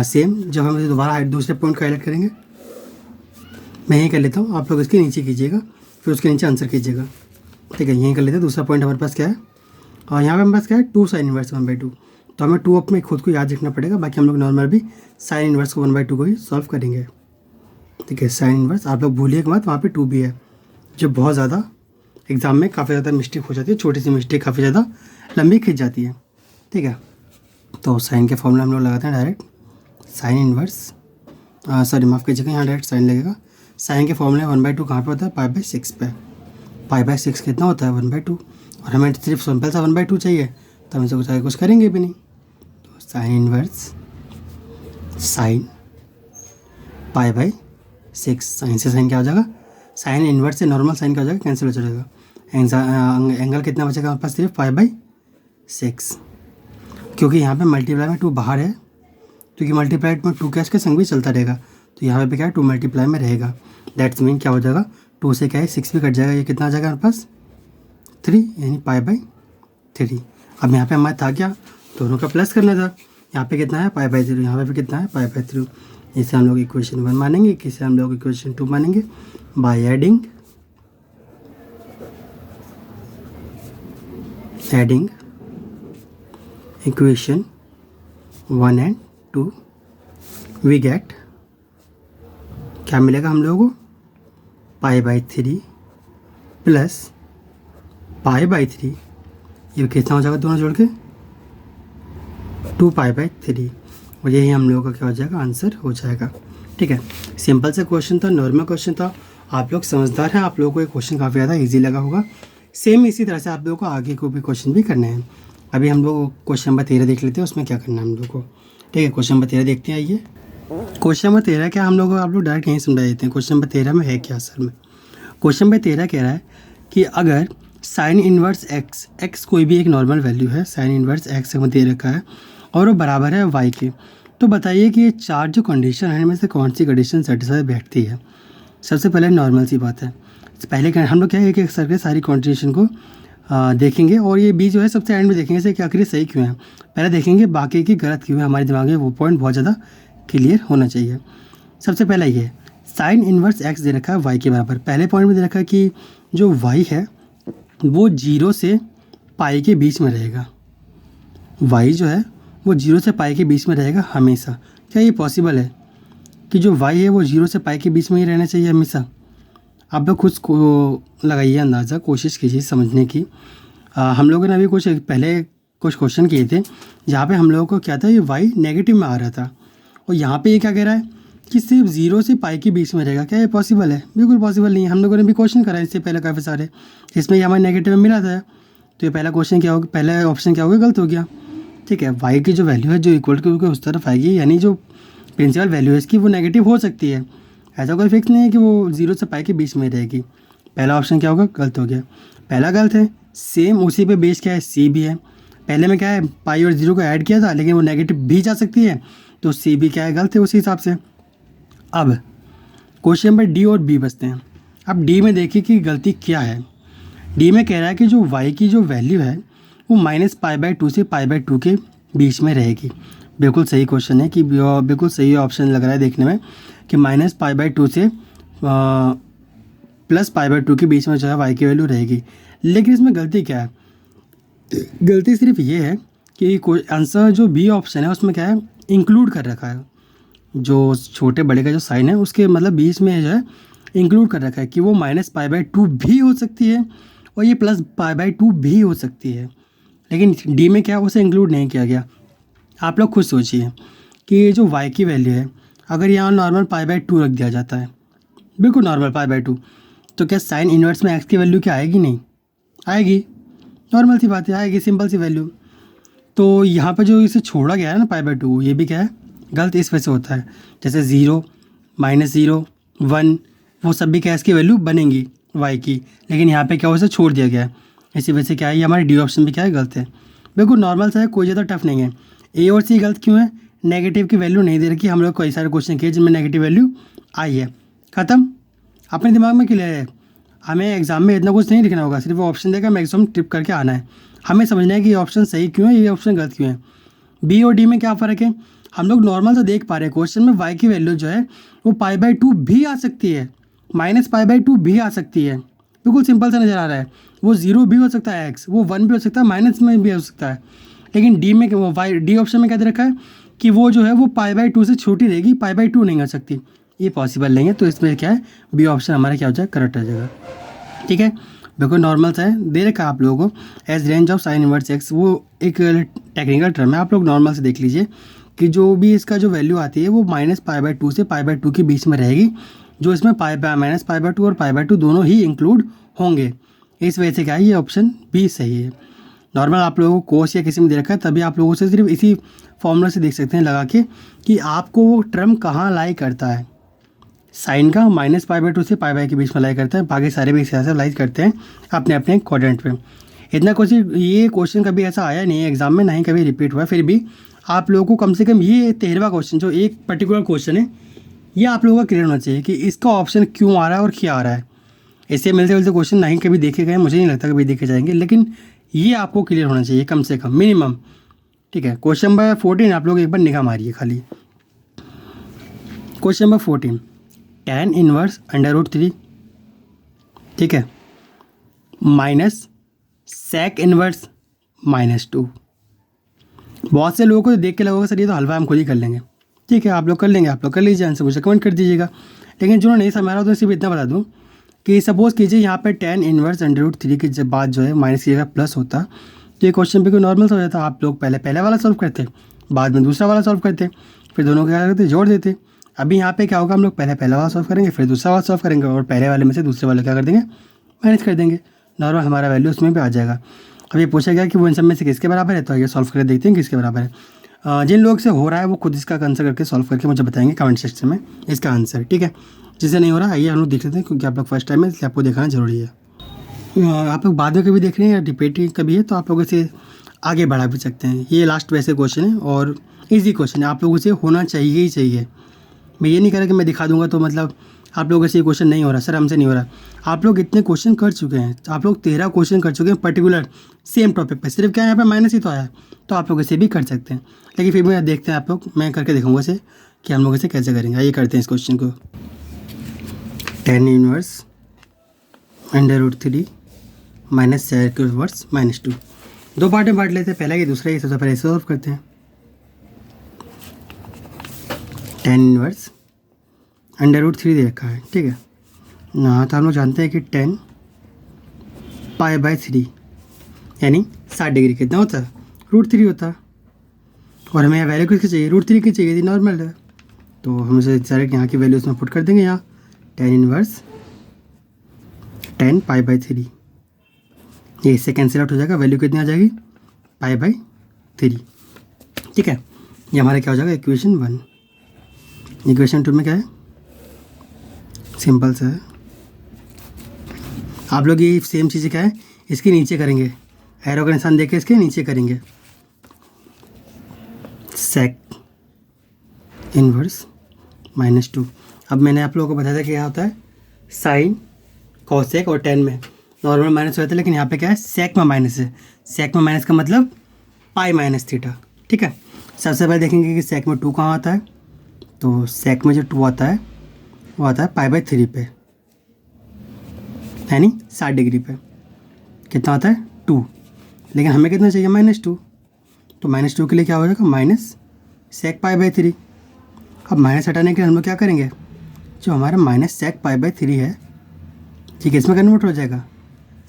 सेम जब हम दोबारा दूसरे पॉइंट को हाईलाइट करेंगे, मैं यहीं कर लेता हूँ, आप लोग इसके नीचे कीजिएगा, फिर उसके नीचे आंसर कीजिएगा, ठीक है। यहीं कर लेते हैं। दूसरा पॉइंट हमारे पास क्या है, और यहाँ पे हमारे पास क्या है 2 साइन इनवर्स 1/2, तो हमें 2 अपने खुद को याद रखना पड़ेगा, बाकी हम लोग नॉर्मल भी साइन इनवर्स को 1/2 को ही सॉल्व करेंगे, ठीक है। साइन इनवर्स आप लोग भूलिए मत, वहाँ पे 2 भी है, जो बहुत ज़्यादा एग्जाम में काफ़ी ज़्यादा मिस्टेक हो जाती है, छोटी सी मिस्टेक काफ़ी ज़्यादा लंबी खिंच जाती है, ठीक है। तो साइन के फॉर्मूला हम लोग लगाते हैं डायरेक्ट, साइन इनवर्स सॉरी माफ़ कीजिएगा, यहाँ डायरेक्ट साइन लगेगा। साइन के फॉर्मूले 1/2 कहाँ पे होता है π/6 पे, π/6 कितना होता है 1/2, और हमें सिर्फ सिंपल सा 1/2 चाहिए, तो हम इसे कुछ करेंगे भी नहीं। तो साइन इनवर्स साइन π/6, साइन से साइन क्या हो जाएगा, साइन इनवर्स से नॉर्मल साइन क्या हो जाएगा कैंसिल हो जाएगा, एंगल कितना बचेगा हमारे पास सिर्फ π/6, क्योंकि यहाँ पे मल्टीप्लाई में 2 बाहर है, क्योंकि मल्टीप्लाई में 2 कैश का संग भी चलता रहेगा, तो यहाँ पे क्या है 2 मल्टीप्लाई में रहेगा, दैट्स मीन क्या हो जाएगा 2 से क्या है 6 भी कट जाएगा, ये कितना आ जाएगा हमारे पास 3, यानी π/3। अब यहाँ पे हमारे था क्या, दोनों का प्लस करना था, यहाँ पे कितना है π/3, यहाँ पे भी कितना है π/3। इसे हम लोग इक्वेशन 1 मानेंगे, किसे हम लोग इक्वेशन 2 मानेंगे, by adding equation 1 and 2 we get क्या मिलेगा हम लोगों को π/3 प्लस π/3, ये कितना हो जाएगा दोनों जोड़ के 2π/3, और यही हम लोगों का क्या हो जाएगा आंसर हो जाएगा, ठीक है। सिंपल सा क्वेश्चन था, नॉर्मल क्वेश्चन था, आप लोग समझदार हैं, आप लोगों को ये क्वेश्चन काफ़ी ज़्यादा इजी लगा होगा। सेम इसी तरह से आप लोगों को आगे को भी क्वेश्चन भी करने हैं। अभी हम लोग क्वेश्चन नंबर 13 देख लेते हैं, उसमें क्या करना है हम लोग को, ठीक है। क्वेश्चन नंबर 13 देखते हैं। आइए क्वेश्चन नंबर 13 क्या हम लोग आप लोग डायरेक्ट यहीं समझा देते हैं। क्वेश्चन नंबर 13 में है क्या असल में, क्वेश्चन नंबर 13 कह रहा है कि अगर साइन इनवर्स एक्स कोई भी एक नॉर्मल वैल्यू है, साइन इनवर्स एक्स हमें दे रखा है और वो बराबर है वाई के, तो बताइए कि ये 4 जो कंडीशन है इनमें से कौन सी कंडीशन सेटिस्फाई बैठती है। सबसे पहले नॉर्मल सी बात है, पहले हम लोग क्या है एक एक करके सारी कंडीशन को देखेंगे, और ये बी जो है सबसे एंड में देखेंगे से कि आखिर ये सही क्यों है। पहले देखेंगे बाकी की गलत क्यों है, हमारे दिमाग में वो पॉइंट बहुत ज़्यादा क्लियर होना चाहिए। सबसे पहला ये साइन इन्वर्स एक्स दे रखा है वाई के बराबर। पहले पॉइंट में दे रखा है कि जो वाई है वो 0 से पाई के बीच में रहेगा। वाई जो है वो 0 से पाई के बीच में रहेगा हमेशा। क्या ये पॉसिबल है कि जो वाई है वो 0 से पाई के बीच में ही रहना चाहिए हमेशा? आप लोग खुद को लगाइए अंदाज़ा, कोशिश कीजिए समझने की। हम लोगों ने अभी कुछ क्वेश्चन किए थे जहाँ पे हम लोगों को क्या था, ये वाई नेगेटिव में आ रहा था, और यहाँ पे ये क्या कह रहा है कि सिर्फ 0 से पाई के बीच में रहेगा। क्या ये पॉसिबल है? बिल्कुल पॉसिबल नहीं है। हम लोगों ने भी क्वेश्चन करा इससे पहले काफ़ी सारे, इसमें ये हमारे नेगेटिव में मिला था। तो ये पहला क्वेश्चन क्या होगा, पहला ऑप्शन क्या होगा, गलत हो गया। ठीक है, वाई की जो वैल्यू है जो इक्वल टू के उस तरफ आएगी, यानी जो प्रिंसिपल वैल्यू है इसकी वो नेगेटिव हो सकती है। ऐसा कोई फिक्स नहीं है कि वो 0 से पाई के बीच में रहेगी। पहला ऑप्शन क्या होगा, गलत हो गया। पहला गलत है। सेम उसी पे बेस क्या है, सी भी है। पहले में क्या है, पाई और 0 को ऐड किया था, लेकिन वो नेगेटिव भी जा सकती है, तो सी भी क्या है, गलत है उसी हिसाब से। अब क्वेश्चन नंबर डी और बी बचते हैं। अब डी में देखिए कि गलती क्या है। डी में कह रहा है कि जो वाई की जो वैल्यू है वो -π/2 से π/2 के बीच में रहेगी। बिल्कुल सही क्वेश्चन है कि बिल्कुल सही ऑप्शन लग रहा है देखने में कि -π/2 से +π/2 के बीच में जो है वाई की वैल्यू रहेगी। लेकिन इसमें गलती क्या है, गलती सिर्फ ये है कि आंसर जो बी ऑप्शन है उसमें क्या है, इंक्लूड कर रखा है। जो छोटे बड़े का जो साइन है उसके मतलब बीच में जो है इंक्लूड कर रखा है कि वो -π/2 भी हो सकती है और ये +π/2 भी हो सकती है। लेकिन डी में क्या उसे इंक्लूड नहीं किया गया। आप लोग खुद सोचिए कि ये जो y की वैल्यू है, अगर यहाँ नॉर्मल π/2 रख दिया जाता है, बिल्कुल नॉर्मल π/2, तो क्या साइन इन्वर्स में x की वैल्यू क्या आएगी? नहीं आएगी, नॉर्मल सी बात है, आएगी, सिंपल सी वैल्यू। तो यहाँ पर जो इसे छोड़ा गया है ना π/2, ये भी क्या है, गलत इस वजह से होता है। जैसे 0, -0, 1 वो सब भी क्या इसकी वैल्यू बनेंगी y की, लेकिन यहाँ पे क्या उसे छोड़ दिया गया है। इसी वजह से क्या है, ये हमारे डी ऑप्शन भी क्या है, गलत है। बिल्कुल नॉर्मल सा है, कोई ज़्यादा टफ नहीं है। ए और सी गलत क्यों है, नेगेटिव की वैल्यू नहीं दे रखी। हम लोग कई सारे क्वेश्चन किए जिनमें नेगेटिव वैल्यू आई है, ख़त्म। अपने दिमाग में क्लियर है। हमें एग्जाम में इतना कुछ नहीं लिखना होगा, सिर्फ ऑप्शन देकर मैक्सिमम टिप करके आना है। हमें समझना है कि ये ऑप्शन सही क्यों है, ये ऑप्शन गलत क्यों है। बी और डी में क्या फ़र्क है, हम लोग नॉर्मल से देख पा रहे हैं क्वेश्चन में वाई की वैल्यू जो है वो π/2 भी आ सकती है, -π/2 भी आ सकती है। बिल्कुल सिंपल सा नज़र आ रहा है। वो 0 भी हो सकता है एक्स, वो 1 भी हो सकता है, माइनस में भी हो सकता है। लेकिन डी में वो वाई डी ऑप्शन में क्या दे रखा है कि वो जो है वो π/2 से छोटी रहेगी, π/2 नहीं आ सकती। ये पॉसिबल नहीं है, तो इसमें क्या है, बी ऑप्शन हमारा क्या हो जाएगा, करेक्ट हो जाएगा। ठीक है, बिल्कुल नॉर्मल सा है, दे रखा है आप लोगों को as range of sine inverse x. वो एक टेक्निकल टर्म है, आप लोग नॉर्मल से देख लीजिए कि जो भी इसका जो वैल्यू आती है वो -π/2 से π/2 के बीच में रहेगी, जो इसमें -π/2 और π/2 दोनों ही इंक्लूड होंगे। इस वजह से क्या है, ये ऑप्शन बी सही है। नॉर्मल आप लोगों को कोर्स या किसी में दे रखा है, तभी आप लोगों से सिर्फ इसी फॉर्मूला से देख सकते हैं लगा के कि आपको वो टर्म कहाँ लाई करता है। साइन का -π/2 से π/2 के बीच में लाई करता है, बाकी सारे भी इस तरह से लाई करते हैं अपने अपने क्वाड्रेंट पे। इतना कुछ ये क्वेश्चन कभी ऐसा आया नहीं है एग्जाम में, ना ही कभी रिपीट हुआ। फिर भी आप लोगों को कम से कम ये 13वां क्वेश्चन जो एक पर्टिकुलर क्वेश्चन है, ये आप लोगों का क्लियर होना चाहिए कि इसका ऑप्शन क्यों आ रहा है और क्या आ रहा है। ऐसे मिलते जुलते क्वेश्चन नहीं कभी देखे गए, मुझे नहीं लगता कभी देखे जाएंगे, लेकिन ये आपको क्लियर होना चाहिए कम से कम, मिनिमम। ठीक है, क्वेश्चन नंबर 14 आप लोग एक बार निगाह मारिए खाली। क्वेश्चन नंबर 14, tan इनवर्स √3, ठीक है, माइनस sec इनवर्स -2। बहुत से लोगों को देख के लगेगा सर ये तो हलवा हम खुद ही कर लेंगे। ठीक है, आप लोग कर लेंगे, आप लोग कर लीजिए, आंसर मुझे कमेंट कर दीजिएगा। लेकिन जो नहीं समझ रहा तो सिर्फ इतना बता दूँ कि सपोज़ कीजिए यहाँ पे tan इनवर्स √3 के जब बाद जो है माइनस की जगह प्लस होता, तो ये क्वेश्चन बिल्कुल नॉर्मल सा हो जाता। आप लोग पहले वाला सॉल्व करते, बाद में दूसरा वाला सॉल्व करते, फिर दोनों को क्या करते, जोड़ देते। अभी यहाँ पे क्या होगा, हम लोग पहले पहला वाला सॉल्व करेंगे, फिर दूसरा वाला सॉल्व करेंगे, और पहले वाले में से दूसरे वाले क्या कर देंगे, माइनस कर देंगे। नॉर्मल हमारा वैल्यू उसमें भी आ जाएगा। अब ये पूछा गया कि वो इन सब में से किसके बराबर है, तो ये सॉल्व करके देखते हैं किसके बराबर है। जिन लोग से हो रहा है वो खुद इसका आंसर करके सॉल्व करके मुझे बताएंगे कमेंट सेक्शन में इसका आंसर। ठीक है, जिसे नहीं हो रहा आइए हम लोग देख लेते हैं, क्योंकि आप लोग फर्स्ट टाइम है इसलिए आपको दिखाना जरूरी है। आप लोग बाद में कभी देख रहे हैं या रिपीट कभी है तो आप लोग इसे आगे बढ़ा भी सकते हैं। ये लास्ट वैसे क्वेश्चन है और ईजी क्वेश्चन है, आप लोगों से होना चाहिए ही चाहिए। मैं ये नहीं कह रहा कि मैं दिखा दूंगा तो मतलब आप लोगों से ये क्वेश्चन नहीं हो रहा, सर हमसे नहीं हो रहा, आप लोग इतने क्वेश्चन कर चुके हैं, आप लोग 13 क्वेश्चन कर चुके हैं पर्टिकुलर सेम टॉपिक पे, सिर्फ क्या यहाँ पे माइनस ही तो आया है, तो आप लोग इसे भी कर सकते हैं। लेकिन फिर भी देखते हैं आप लोग, मैं करके दिखाऊंगा इसे कि हम लोग इसे कैसे करेंगे। आइए करते हैं इस क्वेश्चन को। tan inverse √3 minus sec inverse -2, दो पार्ट में बांट लेते हैं, पहला ये दूसरा ये, सबसे पहले सॉल्व करते हैं। tan इनवर्स √3 दे रखा है, ठीक है ना, तो हम लोग जानते हैं कि tan π/3 यानी 60 डिग्री कितना होता है, √3 होता है। और हमें वैल्यू किसकी चाहिए, √3 की चाहिए थी, नॉर्मल है, तो हम इसे डायरेक्ट यहाँ की वैल्यू इसमें पुट कर देंगे। यहाँ tan इनवर्स tan π/3, ये इससे कैंसिल आउट हो जाएगा, वैल्यू कितनी आ जाएगी π/3, ठीक है। ये हमारा क्या हो जाएगा, इक्वेशन 1। इक्वेशन 2 में क्या है, सिंपल सा है, आप लोग ये सेम चीज़ें क्या है इसके नीचे करेंगे, एरो का निशान देके इसके नीचे करेंगे। sec इनवर्स -2, अब मैंने आप लोगों को बताया था कि क्या होता है, साइन cosec और tan में नॉर्मल माइनस होता है, लेकिन यहाँ पे क्या है sec में माइनस है, sec में माइनस का मतलब π-θ, ठीक है। सबसे पहले देखेंगे कि sec में 2 कहाँ आता है, तो sec में जो 2 आता है वो आता है π/3 पे, यानी 60 डिग्री पे कितना आता है 2, लेकिन हमें कितना चाहिए -2, तो -2 के लिए क्या हो जाएगा माइनस sec π/3। अब माइनस हटाने के लिए हम लोग क्या करेंगे, जो हमारा माइनस sec π/3 है ठीक है, इसमें कन्वर्ट हो जाएगा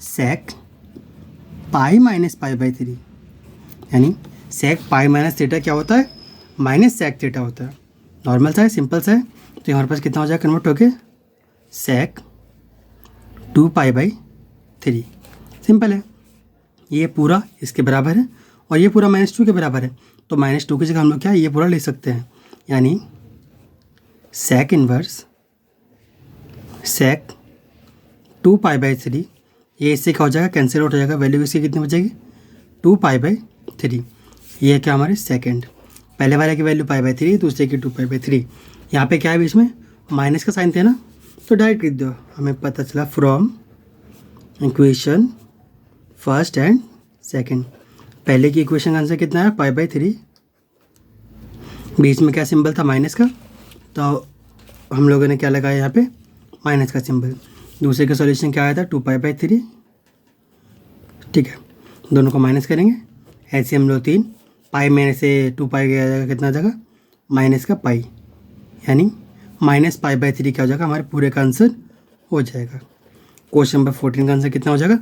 sec π - π/3, यानी sec π - क्या होता है, -sec होता है। नॉर्मल सा है, सिंपल सा है, तो हमारे पास कितना हो जाएगा कन्वर्ट होके sec 2π/3, सिंपल है। ये पूरा इसके बराबर है और ये पूरा -2 के बराबर है, तो -2 की जगह हम लोग क्या ये पूरा ले सकते हैं, यानी sec इनवर्स sec 2π/3, ये इससे क्या हो जाएगा कैंसिल आउट हो जाएगा, वैल्यू इसकी कितनी बचेगी 2π/3। ये क्या हमारे सेकंड, पहले वाले की वैल्यू π/3, दूसरे की 2π/3। यहाँ पे क्या है बीच में माइनस का साइन थे ना, तो डायरेक्ट लिख दो, हमें पता चला from equation first and second. पहले की इक्वेशन का आंसर कितना है π/3, बीच में क्या सिंबल था माइनस का, तो हम लोगों ने क्या लगाया यहाँ पे माइनस का सिंबल। दूसरे का सॉल्यूशन क्या आया था 2π/3, ठीक है, दोनों को माइनस करेंगे, ऐसे हम लोग 3 पाई में से 2π गया जाएगा, कितना आ जाएगा माइनस का पाई, यानी -π/3 क्या हो जाएगा हमारे पूरे का आंसर हो जाएगा। क्वेश्चन नंबर 14 का आंसर कितना हो जाएगा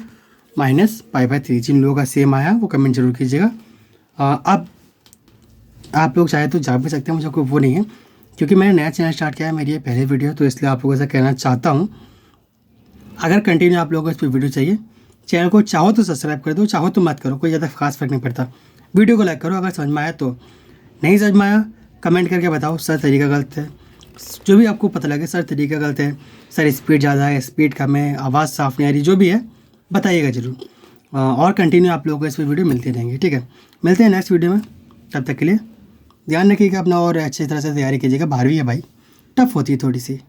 -π/3। जिन लोगों का सेम आया वो कमेंट जरूर कीजिएगा। अब आप लोग चाहे तो जा भी सकते हैं, मुझे कोई वो नहीं है, क्योंकि मैंने नया चैनल स्टार्ट किया है, मेरी ये पहली वीडियो, तो इसलिए आप लोगों से कहना चाहता हूँ अगर कंटिन्यू आप लोगों को इस पर वीडियो चाहिए, चैनल को चाहो तो सब्सक्राइब कर दो, चाहो तो मत करो, कोई ज़्यादा खास फर्क नहीं पड़ता। वीडियो को लाइक करो अगर समझ में आया, तो नहीं समझ में आया कमेंट करके बताओ सर तरीका गलत है, जो भी आपको पता लगे सर तरीका गलत है, सर स्पीड ज़्यादा है, स्पीड कम है, आवाज़ साफ नहीं आ रही, जो भी है बताइएगा ज़रूर। और कंटिन्यू आप लोगों को इस पर वीडियो मिलती रहेंगी, ठीक है। मिलते हैं नेक्स्ट वीडियो में, तब तक के लिए ध्यान रखिएगा अपना और अच्छी तरह से तैयारी कीजिएगा। 12वीं है भाई, टफ होती है थोड़ी सी।